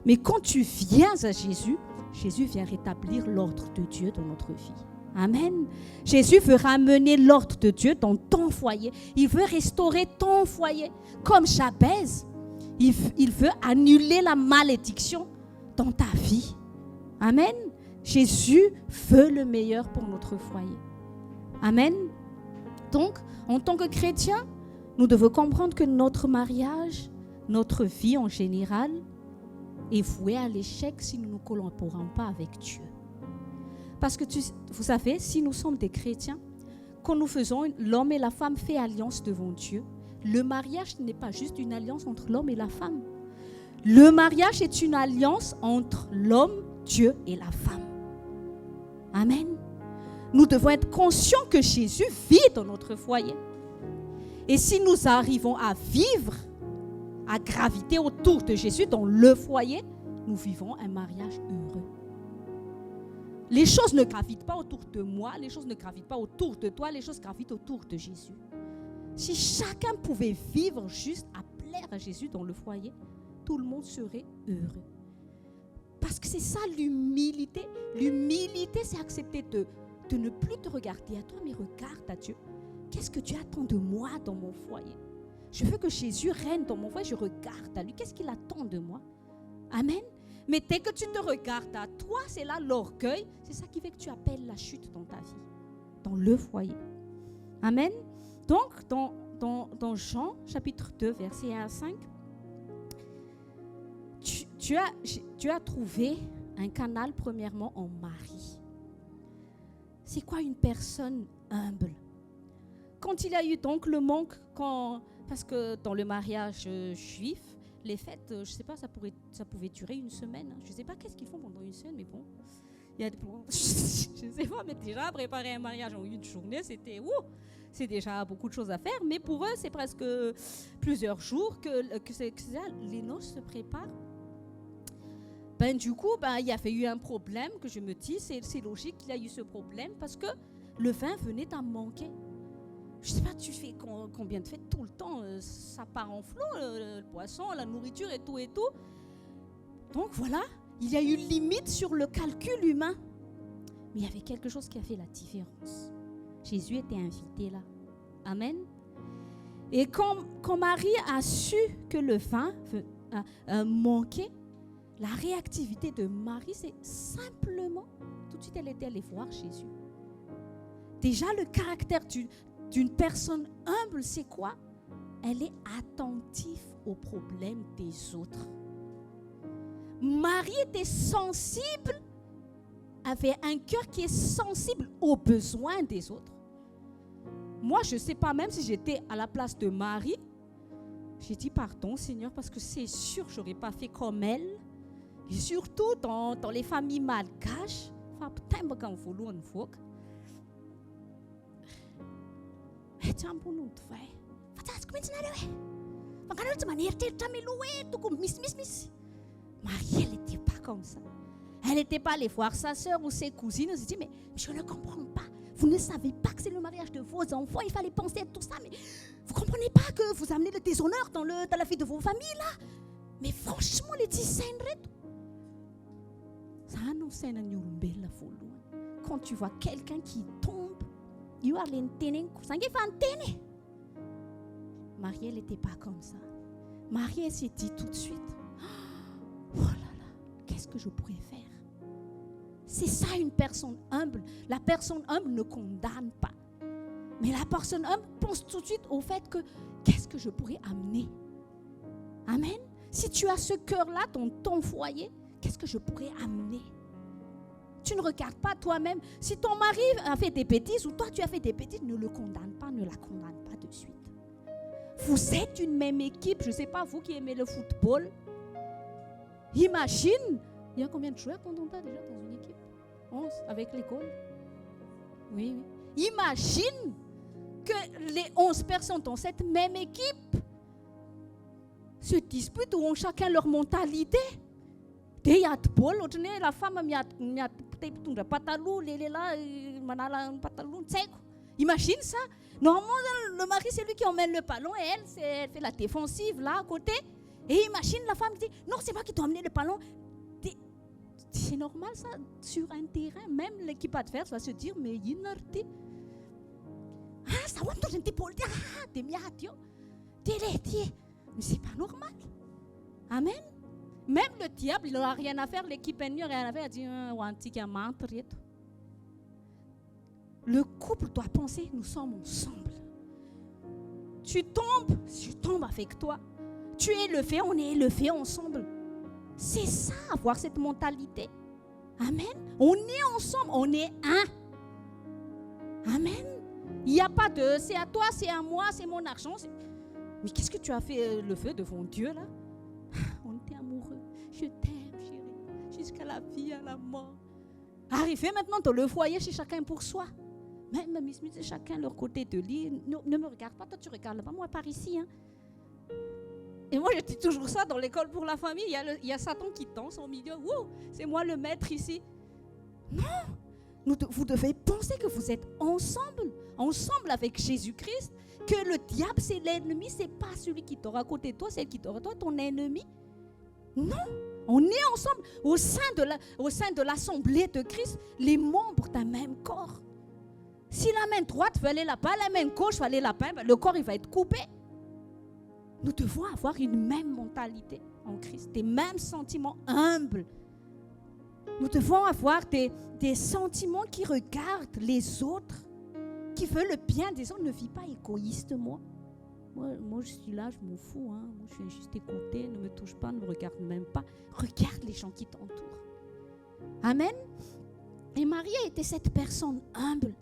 Mais quand tu viens à Jésus, Jésus vient rétablir l'ordre de Dieu dans notre vie. Amen. Jésus veut ramener l'ordre de Dieu dans ton foyer. Il veut restaurer ton foyer. Comme Jabez, il veut annuler la malédiction dans ta vie. Amen. Jésus veut le meilleur pour notre foyer. Amen. Donc, en tant que chrétiens, nous devons comprendre que notre mariage, notre vie en général, est vouée à l'échec si nous ne collaborons pas avec Dieu. Parce que vous savez, si nous sommes des chrétiens, quand nous faisons, l'homme et la femme fait alliance devant Dieu, le mariage n'est pas juste une alliance entre l'homme et la femme. Le mariage est une alliance entre l'homme, Dieu et la femme. Amen. Nous devons être conscients que Jésus vit dans notre foyer. Et si nous arrivons à vivre, à graviter autour de Jésus dans le foyer, nous vivons un mariage heureux. Les choses ne gravitent pas autour de moi, les choses ne gravitent pas autour de toi, les choses gravitent autour de Jésus. Si chacun pouvait vivre juste à plaire à Jésus dans le foyer, tout le monde serait heureux. Parce que c'est ça l'humilité. L'humilité, c'est accepter de ne plus te regarder à toi, mais regarde à Dieu. Qu'est-ce que Dieu attend de moi dans mon foyer? Je veux que Jésus règne dans mon foyer, je regarde à lui. Qu'est-ce qu'il attend de moi? Amen. Mais dès que tu te regardes à toi, c'est là l'orgueil. C'est ça qui fait que tu appelles la chute dans ta vie, dans le foyer. Amen. Donc, dans Jean, chapitre 2, versets 1 à 5, tu as trouvé un canal, premièrement, en Marie. C'est quoi une personne humble? Quand il y a eu donc le manque, parce que dans le mariage juif, les fêtes, je ne sais pas, ça pouvait durer une semaine. Je ne sais pas qu'est-ce qu'ils font pendant une semaine, mais bon. Je ne sais pas, mais déjà, préparer un mariage en une journée, c'est déjà beaucoup de choses à faire. Mais pour eux, c'est presque plusieurs jours que les noces se préparent. Du coup, il y avait eu un problème que je me dis, c'est logique qu'il y a eu ce problème parce que le vin venait à manquer. Je ne sais pas, tu fais combien de fêtes tout le temps, ça part en flot, le poisson, la nourriture et tout et tout. Donc voilà, il y a eu limite sur le calcul humain. Mais il y avait quelque chose qui a fait la différence. Jésus était invité là. Amen. Et quand Marie a su que le vin manquait, la réactivité de Marie, c'est simplement, tout de suite elle était allée voir Jésus. Déjà le caractère d'une personne humble, c'est quoi? Elle est attentive aux problèmes des autres. Marie était sensible, avait un cœur qui est sensible aux besoins des autres. Moi, je ne sais pas, même si j'étais à la place de Marie, j'ai dit pardon Seigneur, parce que c'est sûr je n'aurais pas fait comme elle. Et surtout dans les familles malgaches, Marie, elle n'était pas comme ça. Elle n'était pas allée voir sa soeur ou ses cousines. Elle se dit, mais je ne comprends pas. Vous ne savez pas que c'est le mariage de vos enfants. Il fallait penser à tout ça. Mais vous ne comprenez pas que vous amenez le déshonneur dans la vie de vos familles, là. Mais franchement, les petits quand tu vois quelqu'un qui tombe, Marie, elle n'était pas comme ça. Marie, elle s'est dit tout de suite, oh là là, qu'est-ce que je pourrais faire? C'est ça une personne humble. La personne humble ne condamne pas. Mais la personne humble pense tout de suite au fait que, qu'est-ce que je pourrais amener? Amen. Si tu as ce cœur-là dans ton foyer, qu'est-ce que je pourrais amener? Tu ne regardes pas toi-même. Si ton mari a fait des bêtises ou toi tu as fait des bêtises, ne le condamne pas, ne la condamne pas de suite. Vous êtes une même équipe. Je ne sais pas, vous qui aimez le football. Imagine, il y a combien de joueurs qu'on a déjà dans une équipe? 11 avec l'école. Oui. Imagine que les 11 personnes dans cette même équipe se disputent ou ont chacun leur mentalité. La femme a pantalon, imagine ça. Normalement, le mari, c'est lui qui emmène le ballon et elle fait la défensive là à côté. Et imagine la femme dit, non, c'est moi qui dois emmener le ballon. C'est normal ça, sur un terrain, même l'équipe adverse va se dire, mais il ça va me donner mais c'est pas normal. Amen. Même le diable, il n'aura rien à faire, l'équipe ennemie n'a rien à faire, il dit, le couple doit penser, nous sommes ensemble. Tu tombes, je tombe avec toi. Tu es élevé, on est élevé ensemble. C'est ça, avoir cette mentalité. Amen. On est ensemble, on est un. Amen. Il n'y a pas de c'est à toi, c'est à moi, c'est mon argent. Mais qu'est-ce que tu as fait le feu devant Dieu là? On était amoureux. Je t'aime, chérie. Jusqu'à la vie, à la mort. Arrivé maintenant dans le foyer, c'est chacun pour soi. Même c'est chacun leur côté de lit. Ne me regarde pas, toi tu regardes pas, moi par ici. Hein. Et moi je dis toujours ça dans l'école pour la famille. Il y a Satan qui danse au milieu. Wow, c'est moi le maître ici. Non, vous devez penser que vous êtes ensemble avec Jésus-Christ. Que le diable c'est l'ennemi, c'est pas celui qui dort à côté de toi, c'est qui dort à toi, ton ennemi. Non, on est ensemble au sein de l'assemblée de Christ, les membres d'un même corps. Si la main droite veut aller là-bas, la main gauche veut aller là-bas, le corps il va être coupé. Nous devons avoir une même mentalité. en Christ, des mêmes sentiments humbles. Nous devons avoir des sentiments qui regardent les autres, qui veulent le bien des autres. Ne vis pas égoïste, moi. Moi, je suis là, je m'en fous. Moi, je viens juste écouter, ne me touche pas, ne me regarde même pas. Regarde les gens qui t'entourent. Amen. Et Marie a été cette personne humble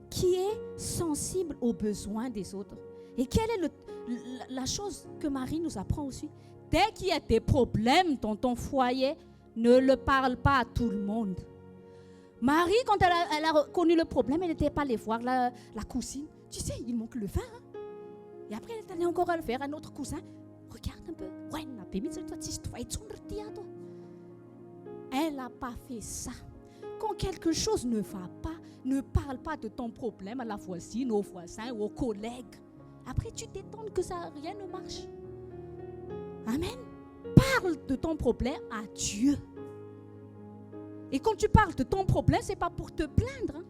qui est sensible aux besoins des autres. Et quelle est la chose que Marie nous apprend aussi? Dès qu'il y a des problèmes dans ton foyer, ne le parle pas à tout le monde. Marie, quand elle a connu le problème, elle n'était pas allée voir la cousine. Tu sais, il manque le vin. Et après, elle est allée encore le faire à un autre cousin. Regarde un peu. Elle n'a pas fait ça. Quand quelque chose ne va pas, ne parle pas de ton problème à la voisine, aux voisins ou aux collègues. Après, tu t'étonnes que rien ne marche. Amen. Parle de ton problème à Dieu. Et quand tu parles de ton problème, ce n'est pas pour te plaindre.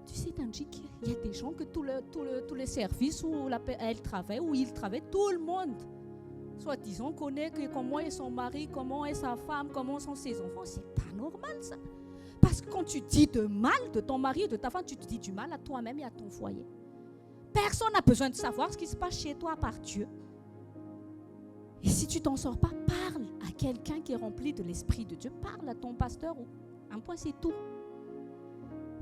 Tu sais, Tanji, il y a des gens que tous les services où elle travaille, où il travaille, tout le monde, soi-disant, connaît comment est son mari, comment est sa femme, comment sont ses enfants. C'est pas normal, ça. Parce que quand tu dis de mal de ton mari et de ta femme, tu te dis du mal à toi-même et à ton foyer. Personne n'a besoin de savoir ce qui se passe chez toi par Dieu. Et si tu t'en sors pas, parle à quelqu'un qui est rempli de l'Esprit de Dieu. Parle à ton pasteur. Un point, c'est tout.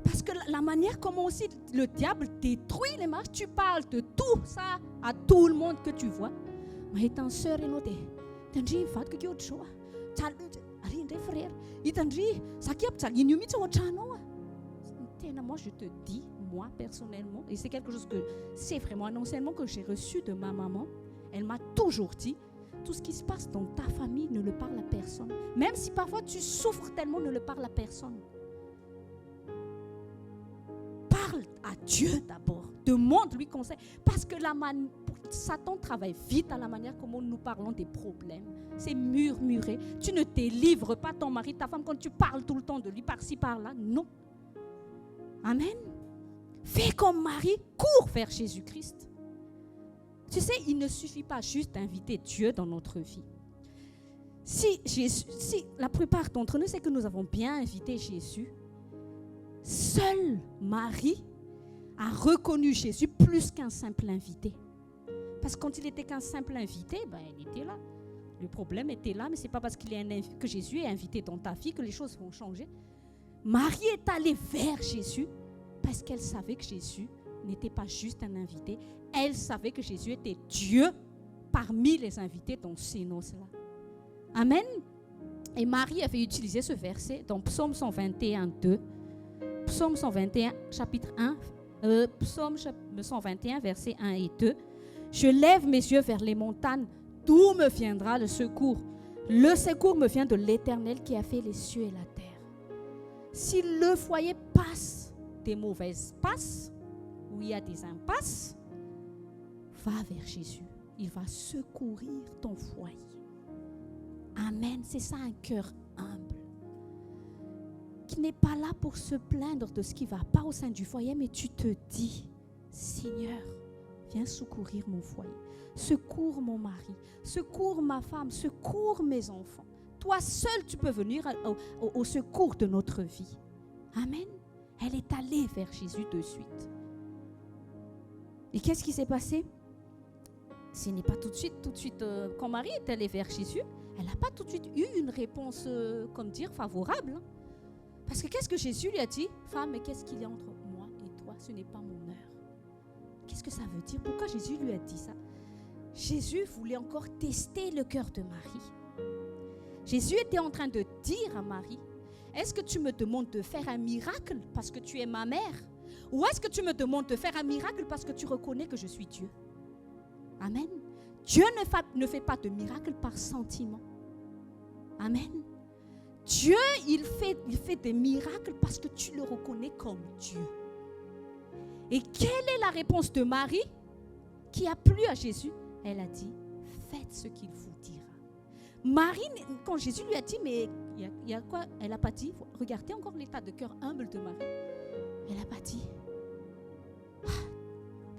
Parce que la manière comment aussi le diable détruit les marches, tu parles de tout ça à tout le monde que tu vois. Mais étant sœur et noté, t'as fait que tu as choisi. Moi, je te dis, moi personnellement, et c'est quelque chose que c'est vraiment un enseignement que j'ai reçu de ma maman. Elle m'a toujours dit, tout ce qui se passe dans ta famille, ne le parle à personne. Même si parfois tu souffres tellement, ne le parle à personne. Parle à Dieu d'abord. Demande-lui conseil. Parce que Satan travaille vite à la manière comment nous parlons des problèmes. C'est murmurer. Tu ne délivres pas ton mari, ta femme, quand tu parles tout le temps de lui, par-ci, par-là. Non. Amen. Fais comme Marie, cours vers Jésus-Christ. Tu sais, il ne suffit pas juste d'inviter Dieu dans notre vie. Si la plupart d'entre nous, c'est que nous avons bien invité Jésus, seule Marie a reconnu Jésus plus qu'un simple invité. Parce que quand il était qu'un simple invité, il était là. Le problème était là, mais ce n'est pas parce que Jésus est invité dans ta vie que les choses vont changer. Marie est allée vers Jésus parce qu'elle savait que Jésus n'était pas juste un invité. Elle savait que Jésus était Dieu parmi les invités dans ces noces-là. Amen. Et Marie avait utilisé ce verset dans Psaume 121, 2. Psaume 121, chapitre 1. Psaume 121, versets 1 et 2. Je lève mes yeux vers les montagnes. D'où me viendra le secours? Le secours me vient de l'Éternel qui a fait les cieux et la terre. Si le foyer passe des mauvaises passes, où il y a des impasses, va vers Jésus. Il va secourir ton foyer. Amen. C'est ça un cœur humble. Qui n'est pas là pour se plaindre de ce qui ne va pas au sein du foyer, mais tu te dis, Seigneur, viens secourir mon foyer. Secours mon mari. Secours ma femme. Secours mes enfants. Toi seul, tu peux venir au secours de notre vie. Amen. Elle est allée vers Jésus de suite. Et qu'est-ce qui s'est passé? Ce n'est pas tout de suite, quand Marie est allée vers Jésus, elle n'a pas tout de suite eu une réponse, favorable. Hein. Parce que qu'est-ce que Jésus lui a dit? Femme, mais qu'est-ce qu'il y a entre moi et toi? Ce n'est pas mon heure. Qu'est-ce que ça veut dire? Pourquoi Jésus lui a dit ça? Jésus voulait encore tester le cœur de Marie. Jésus était en train de dire à Marie, est-ce que tu me demandes de faire un miracle parce que tu es ma mère? Ou est-ce que tu me demandes de faire un miracle parce que tu reconnais que je suis Dieu? Amen. Dieu ne fait pas de miracle par sentiment. Amen. Dieu, il fait des miracles parce que tu le reconnais comme Dieu. Et quelle est la réponse de Marie qui a plu à Jésus? Elle a dit, faites ce qu'il vous dira. Marie, quand Jésus lui a dit, mais il y a quoi? Elle n'a pas dit, regardez encore l'état de cœur humble de Marie. Elle n'a pas dit,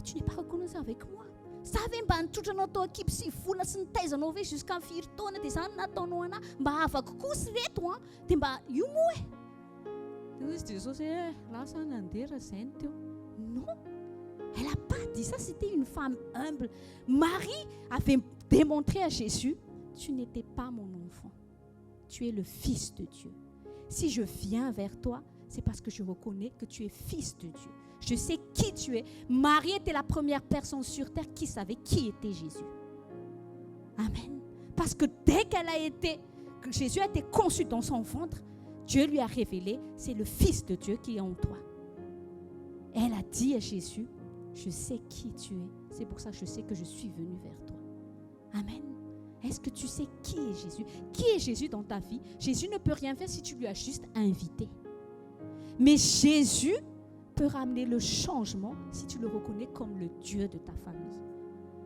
tu n'es pas reconnaissant avec moi. Savem ba nitrotra tao ekipy sy vola sy nitaizanao ve jusqu'à 4 taona dia izany nataonao anahy mba afaka kosa reto dia mba io moa e. Izy Jesosy lasa nandera zay teo. Non, elle n'a pas dit ça, c'était une femme humble. Marie avait démontré à Jésus, tu n'étais pas mon enfant, tu es le Fils de Dieu. Si je viens vers toi, c'est parce que je reconnais que tu es Fils de Dieu. Je sais qui tu es. Marie était la première personne sur terre qui savait qui était Jésus. Amen. Parce que dès que Jésus a été conçu dans son ventre, Dieu lui a révélé, c'est le Fils de Dieu qui est en toi. Elle a dit à Jésus, je sais qui tu es. C'est pour ça que je sais que je suis venue vers toi. Amen. Est-ce que tu sais qui est Jésus? Qui est Jésus dans ta vie? Jésus ne peut rien faire si tu lui as juste invité. Mais Jésus peut ramener le changement si tu le reconnais comme le Dieu de ta famille.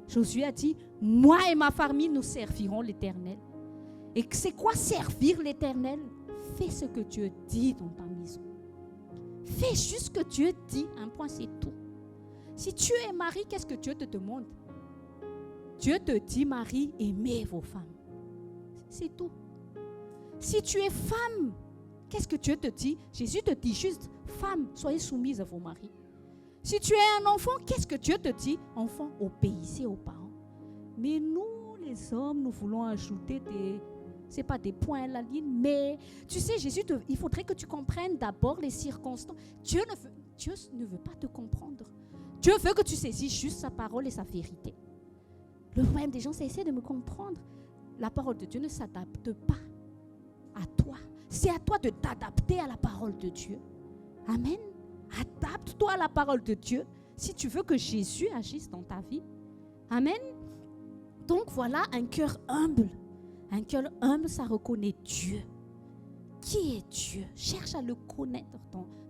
Josué a dit, moi et ma famille, nous servirons l'Éternel. Et c'est quoi servir l'Éternel? Fais ce que Dieu dit dans ta maison. Fais juste ce que Dieu dit. Un point, c'est tout. Si tu es mari, qu'est-ce que Dieu te demande? Dieu te dit, Marie, aimez vos femmes. C'est tout. Si tu es femme, qu'est-ce que Dieu te dit? Jésus te dit juste, femme, soyez soumise à vos maris. Si tu es un enfant, qu'est-ce que Dieu te dit? Enfant, obéissez aux parents. Mais nous, les hommes, nous voulons ajouter c'est pas des points à la ligne, mais tu sais, il faudrait que tu comprennes d'abord les circonstances. Dieu ne veut pas te comprendre. Dieu veut que tu saisisses juste sa parole et sa vérité. Le problème des gens, c'est essayer de me comprendre. La parole de Dieu ne s'adapte pas à toi. C'est à toi de t'adapter à la parole de Dieu. Amen. Adapte-toi à la parole de Dieu si tu veux que Jésus agisse dans ta vie. Amen. Donc voilà, un cœur humble. Un cœur humble, ça reconnaît Dieu. Qui est Dieu? Cherche à le connaître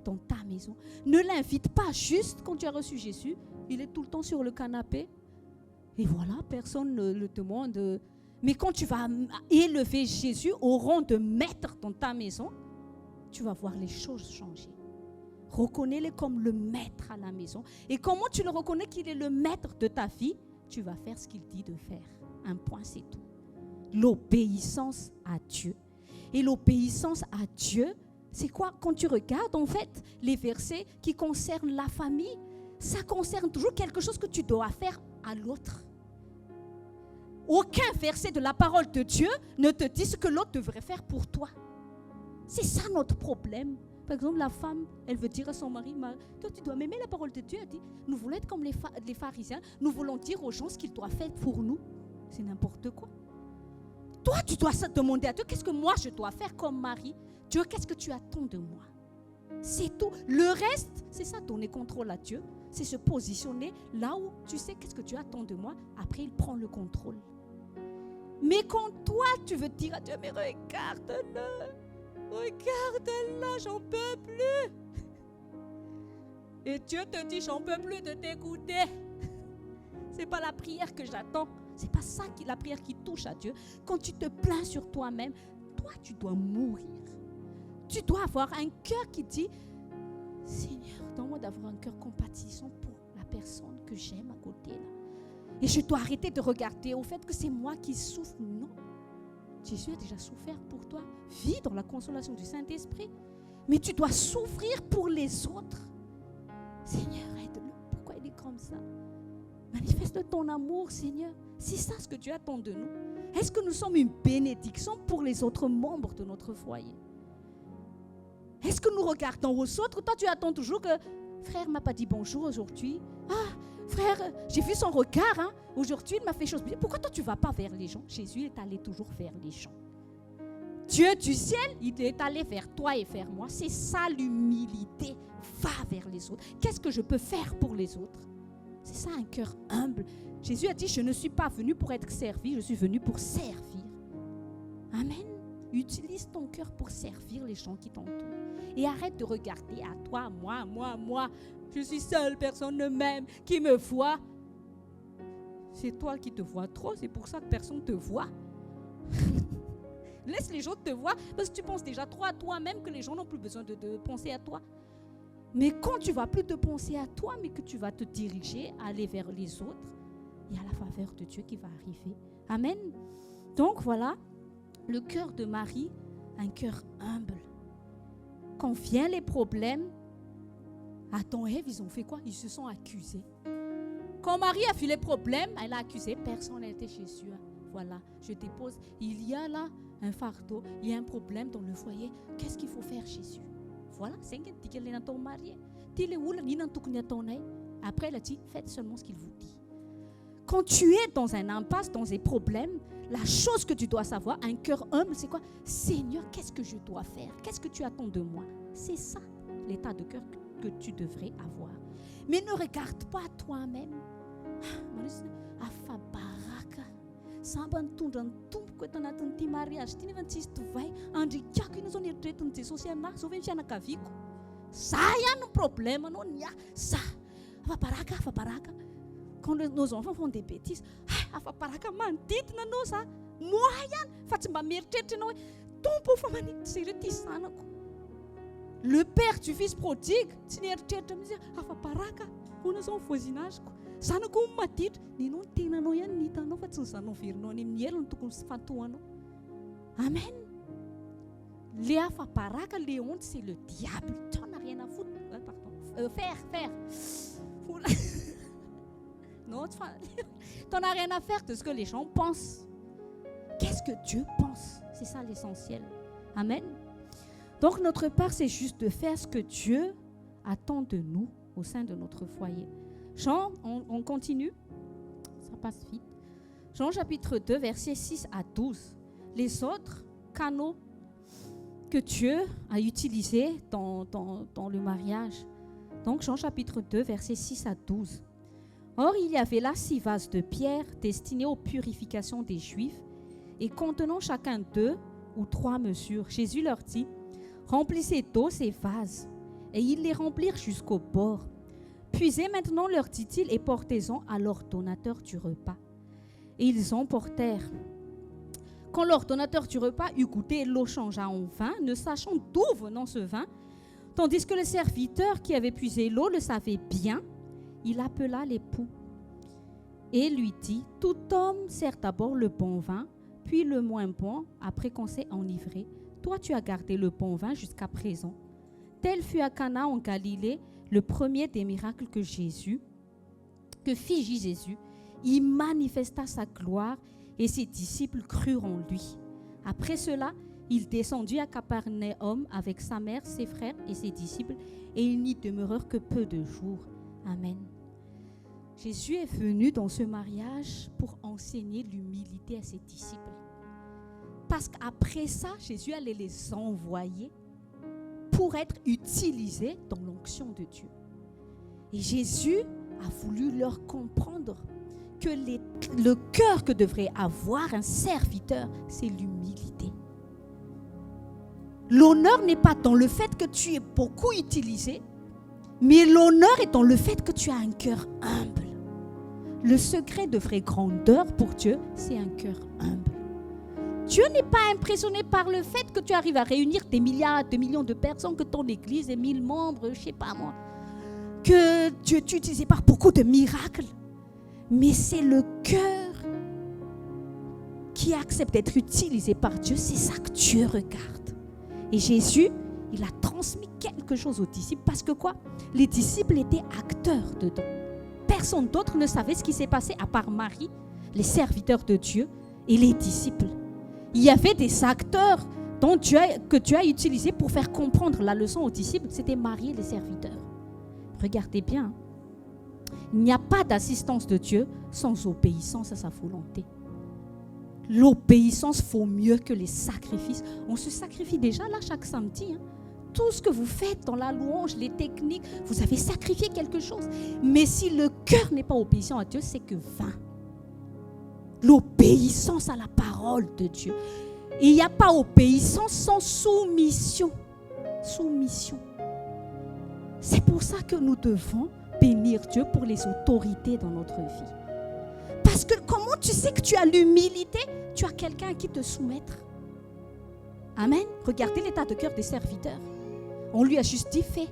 dans ta maison. Ne l'invite pas juste quand tu as reçu Jésus. Il est tout le temps sur le canapé. Et voilà, personne ne le demande. Mais quand tu vas élever Jésus au rang de maître dans ta maison, tu vas voir les choses changer. Reconnais-le comme le maître à la maison. Et comment tu le reconnais qu'il est le maître de ta vie? Tu vas faire ce qu'il dit de faire. Un point, c'est tout. L'obéissance à Dieu. Et l'obéissance à Dieu, c'est quoi? Quand tu regardes en fait les versets qui concernent la famille, ça concerne toujours quelque chose que tu dois faire à l'autre. Aucun verset de la parole de Dieu ne te dit ce que l'autre devrait faire pour toi. C'est ça notre problème. Par exemple, la femme, elle veut dire à son mari, toi tu dois m'aimer la parole de Dieu. Elle dit, nous voulons être comme les pharisiens, nous voulons dire aux gens ce qu'ils doivent faire pour nous. C'est n'importe quoi. Toi, tu dois demander à Dieu, qu'est-ce que moi je dois faire comme mari? Dieu, qu'est-ce que tu attends de moi? C'est tout. Le reste, c'est ça, donner contrôle à Dieu. C'est se positionner là où tu sais qu'est-ce que tu attends de moi. Après, il prend le contrôle. Mais quand toi, tu veux dire à Dieu, mais regarde-le, j'en peux plus. Et Dieu te dit, j'en peux plus de t'écouter. C'est pas la prière que j'attends. C'est pas ça la prière qui touche à Dieu. Quand tu te plains sur toi-même, toi, tu dois mourir. Tu dois avoir un cœur qui dit, Seigneur, donne-moi d'avoir un cœur compatissant pour la personne que j'aime à côté. Là. Et je dois arrêter de regarder au fait que c'est moi qui souffre. Non. Jésus a déjà souffert pour toi. Vis dans la consolation du Saint-Esprit. Mais tu dois souffrir pour les autres. Seigneur, aide-le. Pourquoi il est comme ça? Manifeste ton amour, Seigneur. C'est ça ce que Dieu attend de nous. Est-ce que nous sommes une bénédiction pour les autres membres de notre foyer? Est-ce que nous regardons aux autres? Toi, tu attends toujours que frère ne m'a pas dit bonjour aujourd'hui. Ah, frère, j'ai vu son regard. Hein. Aujourd'hui, il m'a fait chose bizarre. Pourquoi toi, tu ne vas pas vers les gens? Jésus est allé toujours vers les gens. Dieu du ciel, il est allé vers toi et vers moi. C'est ça l'humilité. Va vers les autres. Qu'est-ce que je peux faire pour les autres? C'est ça un cœur humble. Jésus a dit, je ne suis pas venu pour être servi, je suis venu pour servir. Amen. Utilise ton cœur pour servir les gens qui t'entourent. Et arrête de regarder à toi, moi. Je suis seule, personne ne m'aime, qui me voit. C'est toi qui te vois trop, c'est pour ça que personne ne te voit. Laisse les gens te voir, parce que tu penses déjà trop à toi-même que les gens n'ont plus besoin de penser à toi. Mais quand tu ne vas plus te penser à toi, mais que tu vas te diriger, aller vers les autres, il y a la faveur de Dieu qui va arriver. Amen. Donc voilà, le cœur de Marie, un cœur humble. Quand viennent les problèmes, Adam et Ève, ils ont fait quoi? Ils se sont accusés. Quand Marie a vu les problèmes, elle a accusé. Personne n'était Jésus. Voilà, je dépose. Il y a là un fardeau, il y a un problème dans le foyer. Qu'est-ce qu'il faut faire, Jésus? Voilà, c'est ce qu'il a dit marié. Après, il a dit, faites seulement ce qu'il vous dit. Quand tu es dans un impasse, dans des problèmes, la chose que tu dois savoir, un cœur humble, c'est quoi? Seigneur, qu'est-ce que je dois faire? Qu'est-ce que tu attends de moi? C'est ça, l'état de cœur que tu devrais avoir. Mais ne regarde pas toi-même. Quand nos enfants font des bêtises, le père du fils prodigue, amen. Léa Faparaka, Léon, c'est le diable. Tu n'as rien à foutre. Faire. Non, tu n'as rien à faire de ce que les gens pensent. Qu'est-ce que Dieu pense? C'est ça l'essentiel. Amen. Donc notre part, c'est juste de faire ce que Dieu attend de nous au sein de notre foyer. Jean, on continue. Ça passe vite. Jean chapitre 2, versets 6 à 12. Les autres canaux que Dieu a utilisés dans le mariage. Donc Jean chapitre 2, versets 6 à 12. Or, il y avait là 6 vases de pierre destinés aux purifications des Juifs et contenant chacun 2 ou 3 mesures. Jésus leur dit, remplissez d'eau ces vases. Et ils les remplirent jusqu'au bord. Puisez maintenant, leur dit-il, et portez-en à l'ordonnateur du repas. Et ils emportèrent. Quand l'ordonnateur du repas eut goûté, l'eau changea en vin, ne sachant d'où venant ce vin, tandis que le serviteur qui avait puisé l'eau le savait bien, il appela l'époux et lui dit, tout homme sert d'abord le bon vin, puis le moins bon, après qu'on s'est enivré. Toi, tu as gardé le bon vin jusqu'à présent. Tel fut à Cana en Galilée le premier des miracles que fit Jésus. Il manifesta sa gloire et ses disciples crurent en lui. Après cela, il descendit à Capernaum avec sa mère, ses frères et ses disciples, et ils n'y demeurèrent que peu de jours. Amen. Jésus est venu dans ce mariage pour enseigner l'humilité à ses disciples. Parce qu'après ça, Jésus allait les envoyer pour être utilisés dans l'onction de Dieu. Et Jésus a voulu leur comprendre que le cœur que devrait avoir un serviteur, c'est l'humilité. L'honneur n'est pas dans le fait que tu es beaucoup utilisé, mais l'honneur est dans le fait que tu as un cœur humble. Le secret de vraie grandeur pour Dieu, c'est un cœur humble. Dieu n'est pas impressionné par le fait que tu arrives à réunir des milliards, des millions de personnes, que ton église ait 1000 membres, je ne sais pas moi, que Dieu est utilisé par beaucoup de miracles. Mais c'est le cœur qui accepte d'être utilisé par Dieu, c'est ça que Dieu regarde. Et Jésus, il a transmis quelque chose aux disciples parce que quoi? Les disciples étaient acteurs dedans. Personne d'autre ne savait ce qui s'est passé à part Marie, les serviteurs de Dieu et les disciples. Il y avait des acteurs que Dieu a utilisés pour faire comprendre la leçon aux disciples. C'était Marie et les serviteurs. Regardez bien. Il n'y a pas d'assistance de Dieu sans obéissance à sa volonté. L'obéissance vaut mieux que les sacrifices. On se sacrifie déjà là chaque samedi. Tout ce que vous faites dans la louange, les techniques, vous avez sacrifié quelque chose. Mais si le cœur n'est pas obéissant à Dieu, c'est que vain. L'obéissance à la parole de Dieu. Il n'y a pas obéissance sans soumission. Soumission. C'est pour ça que nous devons bénir Dieu pour les autorités dans notre vie. Parce que comment tu sais que tu as l'humilité? Tu as quelqu'un à qui te soumettre. Amen. Regardez l'état de cœur des serviteurs. On lui a juste dit fais.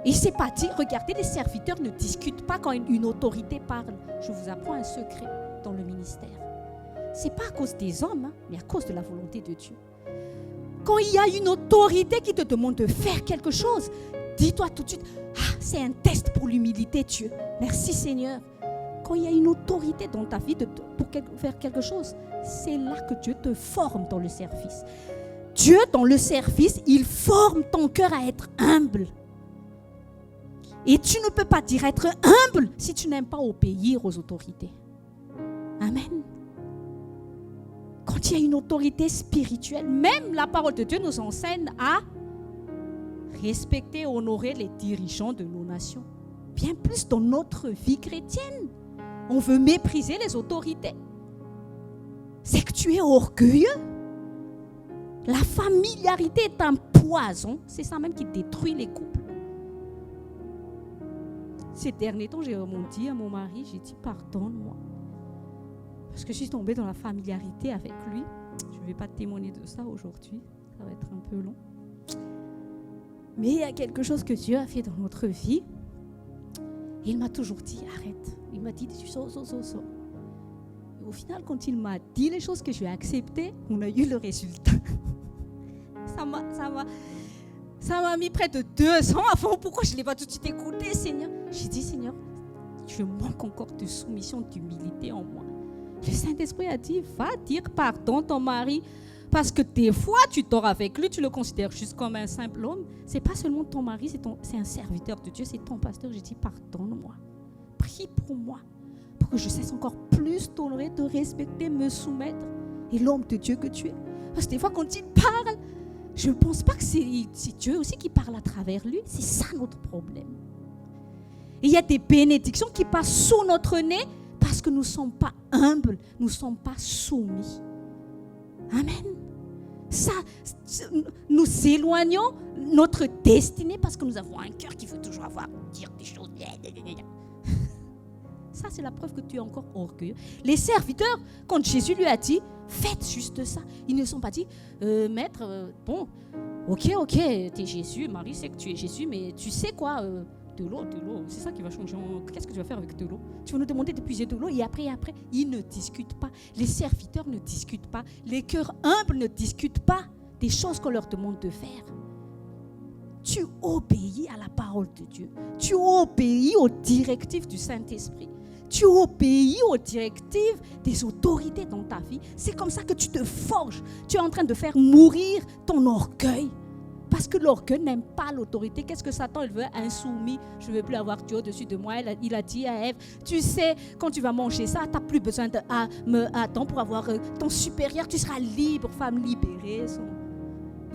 Et il ne s'est pas dit, regardez, les serviteurs ne discutent pas quand une autorité parle. Je vous apprends un secret dans le ministère. Ce n'est pas à cause des hommes, mais à cause de la volonté de Dieu. Quand il y a une autorité qui te demande de faire quelque chose, dis-toi tout de suite, c'est un test pour l'humilité, Dieu. Merci Seigneur. Quand il y a une autorité dans ta vie pour faire quelque chose, c'est là que Dieu te forme dans le service. Dieu, dans le service, il forme ton cœur à être humble. Et tu ne peux pas dire être humble si tu n'aimes pas obéir aux autorités. Amen. Quand il y a une autorité spirituelle, même la parole de Dieu nous enseigne à respecter et honorer les dirigeants de nos nations. Bien plus dans notre vie chrétienne. On veut mépriser les autorités. C'est que tu es orgueilleux. La familiarité est un poison. C'est ça même qui détruit les couples. Ces derniers temps, j'ai dit à mon mari, j'ai dit pardonne-moi. Parce que je suis tombée dans la familiarité avec lui. Je ne vais pas témoigner de ça aujourd'hui. Ça va être un peu long. Mais il y a quelque chose que Dieu a fait dans notre vie. Et il m'a toujours dit, arrête. Il m'a dit, so. Et au final, quand il m'a dit les choses que j'ai acceptées, on a eu le résultat. Ça m'a mis près de 2 ans avant. Pourquoi je ne l'ai pas tout de suite écouté, Seigneur? J'ai dit, Seigneur, je manque encore de soumission, d'humilité en moi. Le Saint-Esprit a dit, va dire pardon à ton mari. Parce que des fois, tu dors avec lui, tu le considères juste comme un simple homme. Ce n'est pas seulement ton mari, c'est un serviteur de Dieu, c'est ton pasteur. J'ai dit, pardonne-moi. Prie pour moi, pour que je cesse encore plus t'honorer, te respecter, me soumettre. Et l'homme de Dieu que tu es. Parce que des fois, quand il parle, je ne pense pas que c'est Dieu aussi qui parle à travers lui. C'est ça notre problème. Et il y a des bénédictions qui passent sous notre nez parce que nous ne sommes pas humbles, nous ne sommes pas soumis. Amen. Ça, nous éloignons notre destinée parce que nous avons un cœur qui veut toujours dire des choses. Ça, c'est la preuve que tu es encore orgueilleux. Les serviteurs, quand Jésus lui a dit, faites juste ça, ils ne se sont pas dit, maître, bon, ok, tu es Jésus, Marie sait que tu es Jésus, mais tu sais quoi, de l'eau, c'est ça qui va changer. Qu'est-ce que tu vas faire avec de l'eau? Tu vas nous demander de puiser de l'eau et après, ils ne discutent pas. Les serviteurs ne discutent pas. Les cœurs humbles ne discutent pas des choses qu'on leur demande de faire. Tu obéis à la parole de Dieu. Tu obéis aux directives du Saint-Esprit. Tu obéis aux directives des autorités dans ta vie. C'est comme ça que tu te forges. Tu es en train de faire mourir ton orgueil. Parce que l'orgueil n'aime pas l'autorité. Qu'est-ce que Satan, il veut? Insoumis. Je ne veux plus avoir Dieu au-dessus de moi. Il a dit à Ève, tu sais, quand tu vas manger ça, tu n'as plus besoin d'attendre pour avoir ton supérieur. Tu seras libre, femme libérée.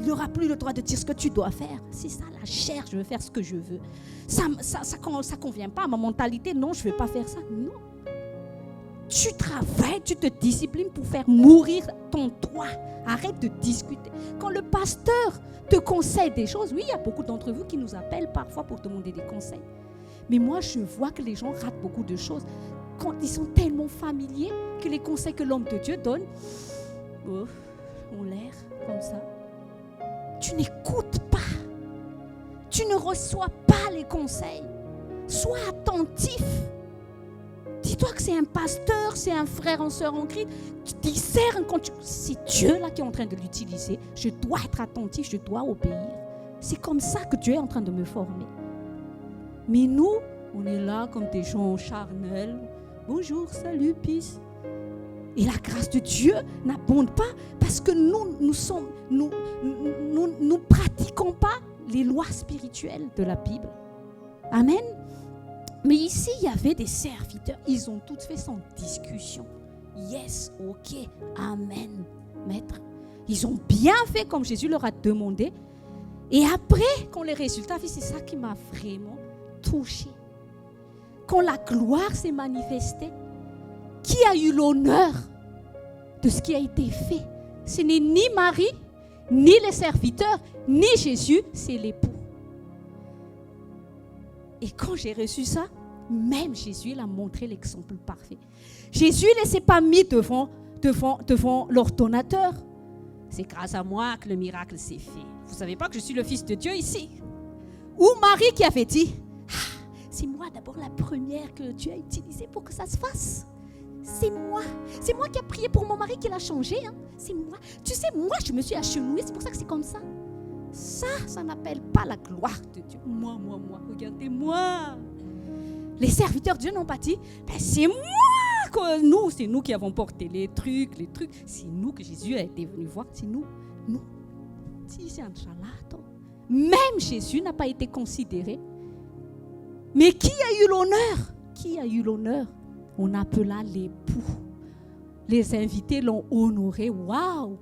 Il n'aura plus le droit de dire ce que tu dois faire. C'est ça la chair, je veux faire ce que je veux. Ça ne convient pas à ma mentalité. Non, je ne veux pas faire ça. Non. Tu travailles, tu te disciplines pour faire mourir ton toi. Arrête de discuter. Quand le pasteur te conseille des choses, oui, il y a beaucoup d'entre vous qui nous appellent parfois pour demander des conseils. Mais moi, je vois que les gens ratent beaucoup de choses. Quand ils sont tellement familiers que les conseils que l'homme de Dieu donne, ont l'air comme ça. Tu n'écoutes pas. Tu ne reçois pas les conseils. Sois attentif. Dis-toi que c'est un pasteur, c'est un frère, une sœur en Christ. Tu discernes quand c'est Dieu là qui est en train de l'utiliser. Je dois être attentif, je dois obéir. C'est comme ça que Dieu est en train de me former. Mais nous, on est là comme des gens charnels. Bonjour, salut, peace. Et la grâce de Dieu n'abonde pas parce que nous ne pratiquons pas les lois spirituelles de la Bible. Amen. Mais ici, il y avait des serviteurs. Ils ont tout fait sans discussion. Yes, ok, amen, maître. Ils ont bien fait comme Jésus leur a demandé. Et après, quand les résultats, c'est ça qui m'a vraiment touchée. Quand la gloire s'est manifestée, qui a eu l'honneur de ce qui a été fait? Ce n'est ni Marie, ni les serviteurs, ni Jésus, c'est l'époux. Et quand j'ai reçu ça, même Jésus il a montré l'exemple parfait. Jésus ne s'est pas mis devant l'ordonnateur. C'est grâce à moi que le miracle s'est fait. Vous ne savez pas que je suis le Fils de Dieu ici? Ou Marie qui avait dit, c'est moi d'abord la première que Dieu a utilisée pour que ça se fasse. C'est moi qui a prié pour mon mari qui l'a changé. Hein. C'est moi. Tu sais, moi, je me suis agenouillée, c'est pour ça que c'est comme ça. Ça n'appelle pas la gloire de Dieu. Moi, regardez-moi. Les serviteurs de Dieu n'ont pas dit, c'est moi. C'est nous qui avons porté les trucs. C'est nous que Jésus a été venu voir. C'est nous. Si c'est un charlatan. Même Jésus n'a pas été considéré. Mais qui a eu l'honneur? On appela l'époux. Les invités l'ont honoré. Waouh!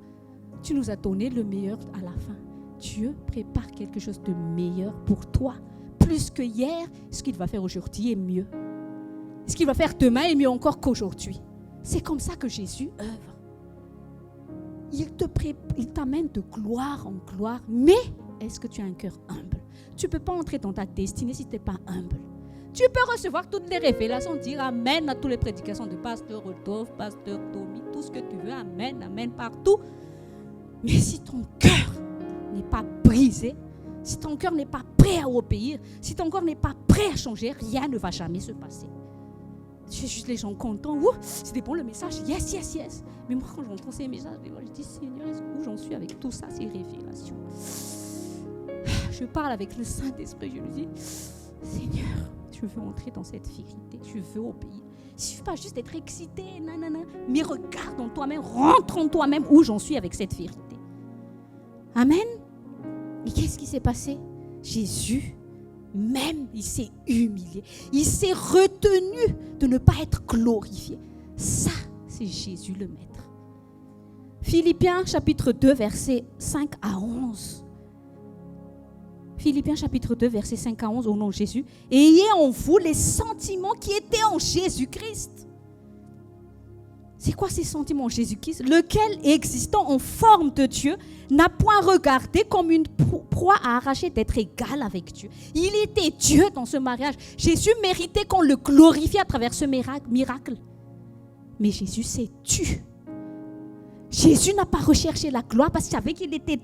Tu nous as donné le meilleur à la fin. Dieu prépare quelque chose de meilleur pour toi. Plus que hier, ce qu'il va faire aujourd'hui est mieux. Ce qu'il va faire demain est mieux encore qu'aujourd'hui. C'est comme ça que Jésus œuvre. Il t'amène de gloire en gloire. Mais est-ce que tu as un cœur humble? Tu ne peux pas entrer dans ta destinée si tu n'es pas humble. Tu peux recevoir toutes les révélations, dire amen à toutes les prédications de pasteur Rodolphe, pasteur Tommy, tout ce que tu veux, amen, amen partout. Mais si ton cœur n'est pas brisé, si ton cœur n'est pas prêt à obéir, si ton cœur n'est pas prêt à changer, rien ne va jamais se passer. Tu fais juste les gens contents. C'était bon le message, yes. Mais moi, quand j'entends ces messages, je dis, Seigneur, où j'en suis avec tout ça, ces révélations? Je parle avec le Saint-Esprit, je lui dis, Seigneur, je veux entrer dans cette vérité, je veux obéir. Il ne suffit pas juste d'être excité, mais regarde en toi-même, rentre en toi-même où j'en suis avec cette vérité. Amen. Et qu'est-ce qui s'est passé? Jésus, même, il s'est humilié. Il s'est retenu de ne pas être glorifié. Ça, c'est Jésus le Maître. Philippiens chapitre 2, versets 5 à 11. Philippiens chapitre 2, versets 5 à 11, au nom de Jésus. Ayez en vous les sentiments qui étaient en Jésus-Christ. C'est quoi ces sentiments en Jésus-Christ? Lequel, existant en forme de Dieu, n'a point regardé comme une proie à arracher d'être égal avec Dieu. Il était Dieu dans ce mariage. Jésus méritait qu'on le glorifie à travers ce miracle. Mais Jésus s'est tu. Jésus n'a pas recherché la gloire parce qu'il savait qu'il était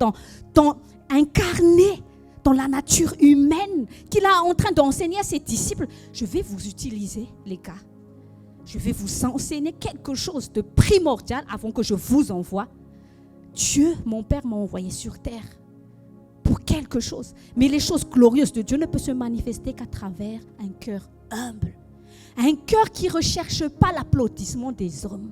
incarné dans la nature humaine, qu'il est en train d'enseigner à ses disciples. Je vais vous utiliser, les gars. Je vais vous enseigner quelque chose de primordial avant que je vous envoie. Dieu, mon Père, m'a envoyé sur terre pour quelque chose. Mais les choses glorieuses de Dieu ne peuvent se manifester qu'à travers un cœur humble. Un cœur qui ne recherche pas l'applaudissement des hommes.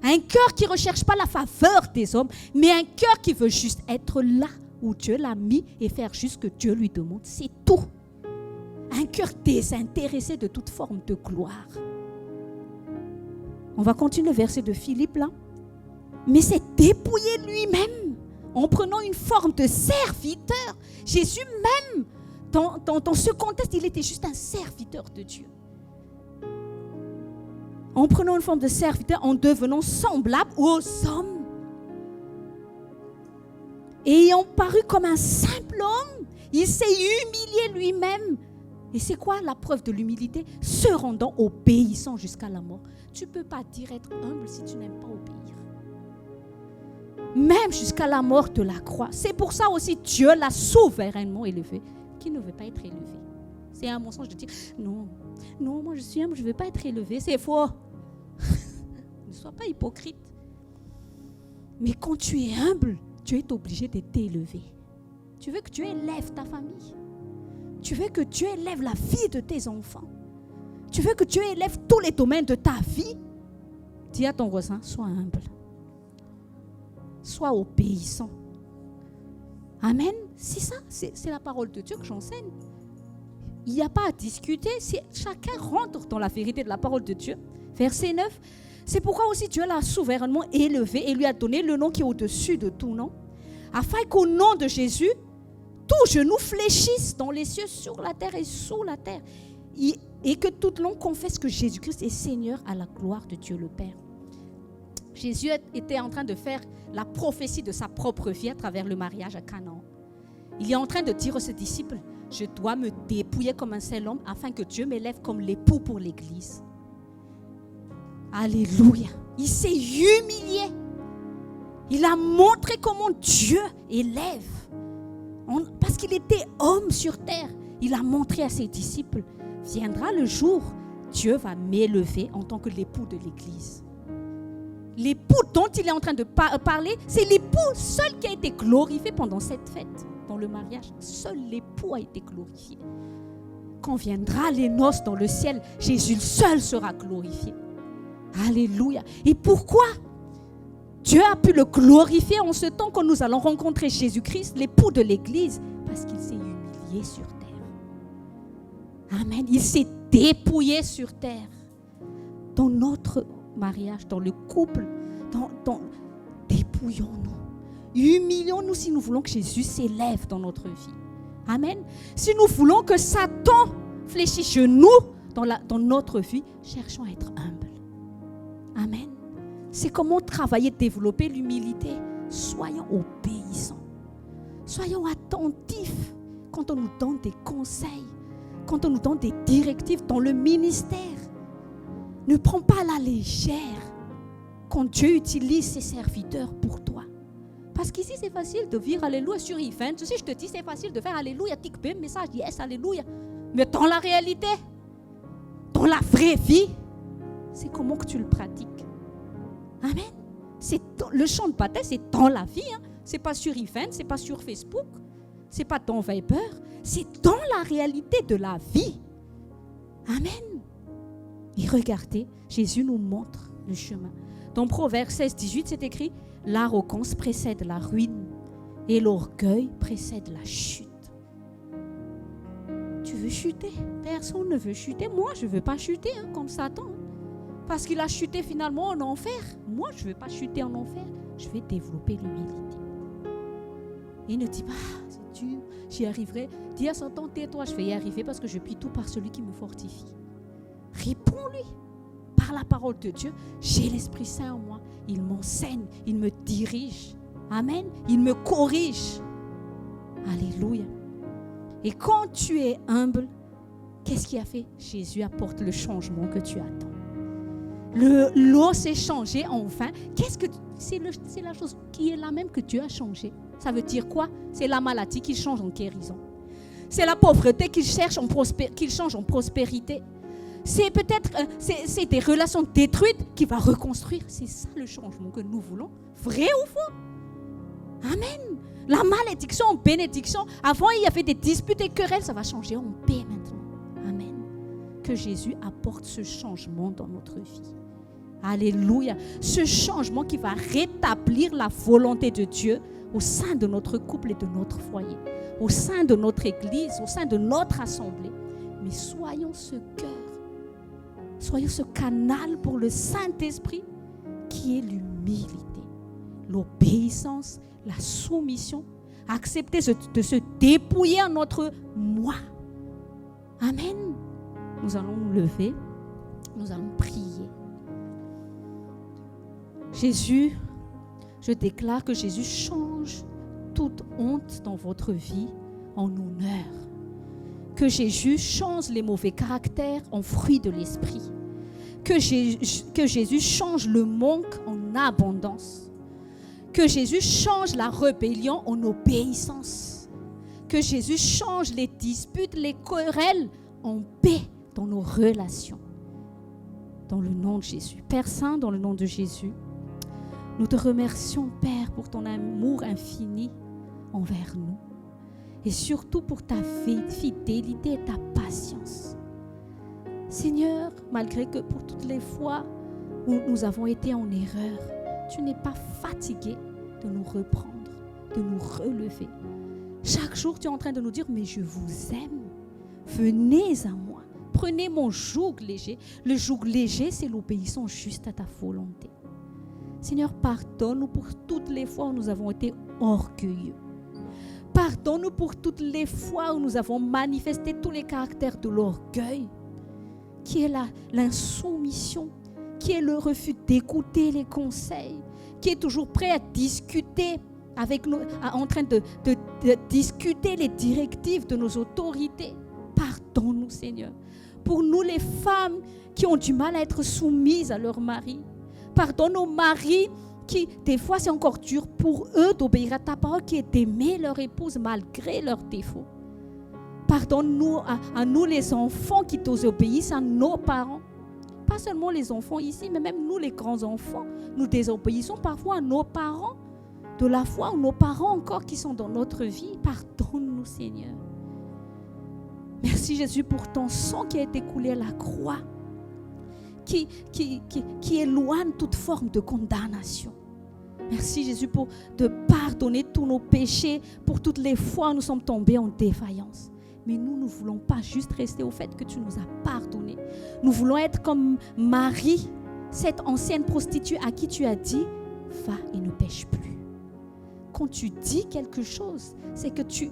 Un cœur qui ne recherche pas la faveur des hommes, mais un cœur qui veut juste être là où Dieu l'a mis et faire juste ce que Dieu lui demande. C'est tout. Un cœur désintéressé de toute forme de gloire. On va continuer le verset de Philippe là. Mais c'est dépouillé lui-même en prenant une forme de serviteur. Jésus même, dans ce contexte, il était juste un serviteur de Dieu. En prenant une forme de serviteur, en devenant semblable aux hommes. Et ayant paru comme un simple homme, il s'est humilié lui-même. Et c'est quoi la preuve de l'humilité? Se rendant obéissant jusqu'à la mort. Tu ne peux pas dire être humble si tu n'aimes pas obéir. Même jusqu'à la mort de la croix. C'est pour ça aussi Dieu l'a souverainement élevé, qui ne veut pas être élevé. C'est un mensonge de dire, non, moi je suis humble, je ne veux pas être élevé. C'est faux. Ne sois pas hypocrite. Mais quand tu es humble, Dieu est obligé de t'élever. Tu veux que Dieu élève ta famille. Tu veux que Dieu élève la vie de tes enfants. Tu veux que Dieu élève tous les domaines de ta vie. Dis à ton voisin, sois humble. Sois obéissant. Amen. C'est ça, c'est la parole de Dieu que j'enseigne. Il n'y a pas à discuter. Chacun rentre dans la vérité de la parole de Dieu. Verset 9. C'est pourquoi aussi Dieu l'a souverainement élevé et lui a donné le nom qui est au-dessus de tout nom. Afin qu'au nom de Jésus, tout genou fléchisse dans les cieux, sur la terre et sous la terre. Et que toute langue confesse que Jésus-Christ est Seigneur à la gloire de Dieu le Père. Jésus était en train de faire la prophétie de sa propre vie à travers le mariage à Canaan. Il est en train de dire aux ses disciples, je dois me dépouiller comme un seul homme afin que Dieu m'élève comme l'époux pour l'Église. Alléluia. Il s'est humilié. Il a montré comment Dieu élève. Parce qu'il était homme sur terre. il a montré à ses disciples, viendra le jour, Dieu va m'élever en tant que l'époux de l'Église. L'époux dont il est en train de parler, c'est l'époux seul qui a été glorifié pendant cette fête, dans le mariage. Seul l'époux a été glorifié. Quand viendra les noces dans le ciel, Jésus seul sera glorifié. Alléluia. Et pourquoi Dieu a pu le glorifier en ce temps quand nous allons rencontrer Jésus-Christ, l'époux de l'Église? Parce qu'il s'est humilié sur terre. Amen. Il s'est dépouillé sur terre. Dans notre mariage, dans le couple, dépouillons-nous. Humilions-nous si nous voulons que Jésus s'élève dans notre vie. Amen. Si nous voulons que Satan fléchisse chez nous dans notre vie, cherchons à être humbles. Amen. C'est comment travailler, développer l'humilité. Soyons obéissants. Soyons attentifs quand on nous donne des conseils, quand on nous donne des directives dans le ministère. Ne prends pas à la légère quand Dieu utilise ses serviteurs pour toi. Parce qu'ici, c'est facile de dire Alléluia sur Event. Si je te dis, c'est facile de faire Alléluia, tic-bim, message, yes, Alléluia. Mais dans la réalité, dans la vraie vie, c'est comment que tu le pratiques. Amen. Le chant de bataille, c'est dans la vie. Ce n'est pas sur Event, ce n'est pas sur Facebook, ce n'est pas dans Viber. C'est dans la réalité de la vie. Amen. Et regardez, Jésus nous montre le chemin. Dans Proverbe 16-18, c'est écrit « L'arrogance précède la ruine et l'orgueil précède la chute. » Tu veux chuter? Personne ne veut chuter. Moi, je ne veux pas chuter comme Satan. Parce qu'il a chuté finalement en enfer. Moi, je ne veux pas chuter en enfer. Je vais développer l'humilité. Il ne dit pas « c'est dur, j'y arriverai ». Dis à Satan, tais-toi, je vais y arriver parce que je puis tout par celui qui me fortifie. Réponds-lui par la parole de Dieu. J'ai l'Esprit Saint en moi. Il m'enseigne, il me dirige. Amen. Il me corrige. Alléluia. Et quand tu es humble, qu'est-ce qu'il a fait? Jésus apporte le changement que tu attends. L'eau s'est changée enfin. C'est la chose qui est la même que Dieu a changé. Ça veut dire quoi? C'est la maladie qui change en guérison. C'est la pauvreté qui change en prospérité. C'est peut-être c'est des relations détruites qui va reconstruire. C'est ça le changement que nous voulons. Vrai ou faux? Amen. La malédiction en bénédiction. Avant, il y avait des disputes et querelles. Ça va changer en paix maintenant. Amen. Que Jésus apporte ce changement dans notre vie. Alléluia. Ce changement qui va rétablir la volonté de Dieu au sein de notre couple et de notre foyer, au sein de notre église, au sein de notre assemblée. Mais soyons ce cœur. Soyons ce canal pour le Saint-Esprit qui est l'humilité, l'obéissance, la soumission. Accepter de se dépouiller à notre moi. Amen. Nous allons nous lever, nous allons prier. Jésus, je déclare que Jésus change toute honte dans votre vie en honneur. Que Jésus change les mauvais caractères en fruits de l'esprit. Que Jésus change le manque en abondance. Que Jésus change la rébellion en obéissance. Que Jésus change les disputes, les querelles en paix dans nos relations. Dans le nom de Jésus. Père Saint, dans le nom de Jésus, nous te remercions, Père, pour ton amour infini envers nous. Et surtout pour ta fidélité et ta patience. Seigneur, malgré que pour toutes les fois où nous avons été en erreur, tu n'es pas fatigué de nous reprendre, de nous relever. Chaque jour, tu es en train de nous dire, mais je vous aime. Venez à moi. Prenez mon joug léger. Le joug léger, c'est l'obéissance juste à ta volonté. Seigneur, pardonne-nous pour toutes les fois où nous avons été orgueilleux. Pardonne-nous pour toutes les fois où nous avons manifesté tous les caractères de l'orgueil, qui est l'insoumission, qui est le refus d'écouter les conseils, qui est toujours prêt à discuter avec nous, en train de discuter les directives de nos autorités. Pardonne-nous, Seigneur. Pour nous, les femmes qui ont du mal à être soumises à leur mari, pardonne aux maris qui, des fois, c'est encore dur pour eux d'obéir à ta parole, qui est d'aimer leur épouse malgré leurs défauts. Pardonne-nous à nous les enfants qui désobéissent à nos parents. Pas seulement les enfants ici, mais même nous les grands-enfants. Nous désobéissons parfois à nos parents de la foi ou nos parents encore qui sont dans notre vie. Pardonne-nous, Seigneur. Merci Jésus pour ton sang qui a été coulé à la croix, qui éloigne toute forme de condamnation. Merci Jésus pour de pardonner tous nos péchés, pour toutes les fois où nous sommes tombés en défaillance. Mais nous ne voulons pas juste rester au fait que tu nous as pardonné. Nous voulons être comme Marie, cette ancienne prostituée à qui tu as dit, va et ne pêche plus. Quand tu dis quelque chose, c'est que tu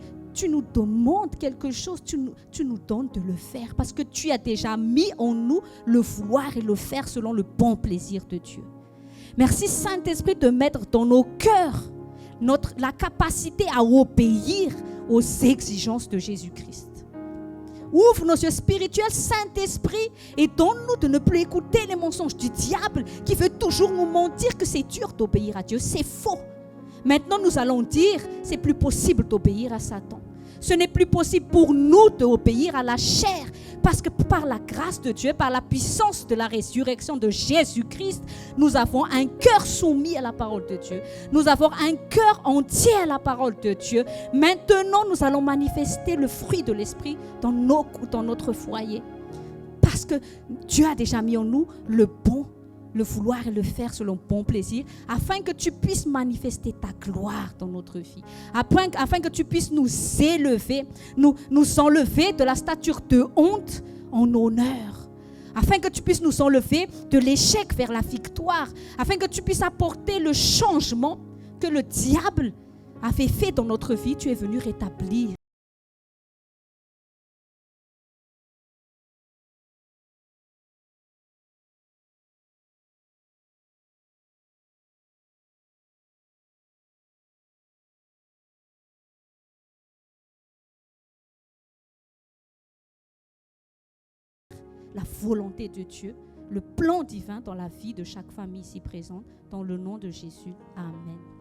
nous demandes quelque chose, tu nous donnes de le faire parce que tu as déjà mis en nous le vouloir et le faire selon le bon plaisir de Dieu. Merci Saint-Esprit de mettre dans nos cœurs la capacité à obéir aux exigences de Jésus-Christ. Ouvre nos yeux spirituels, Saint-Esprit, et donne-nous de ne plus écouter les mensonges du diable qui veut toujours nous mentir que c'est dur d'obéir à Dieu. C'est faux. Maintenant, nous allons dire, c'est plus possible d'obéir à Satan. Ce n'est plus possible pour nous d'obéir à la chair, parce que par la grâce de Dieu, par la puissance de la résurrection de Jésus-Christ, nous avons un cœur soumis à la parole de Dieu. Nous avons un cœur entier à la parole de Dieu. Maintenant, nous allons manifester le fruit de l'Esprit dans notre foyer, parce que Dieu a déjà mis en nous le vouloir et le faire selon bon plaisir, afin que tu puisses manifester ta gloire dans notre vie, afin que tu puisses nous élever, nous enlever de la stature de honte en honneur, afin que tu puisses nous enlever de l'échec vers la victoire, afin que tu puisses apporter le changement que le diable avait fait dans notre vie. Tu es venu rétablir. La volonté de Dieu, le plan divin dans la vie de chaque famille ici présente, dans le nom de Jésus. Amen.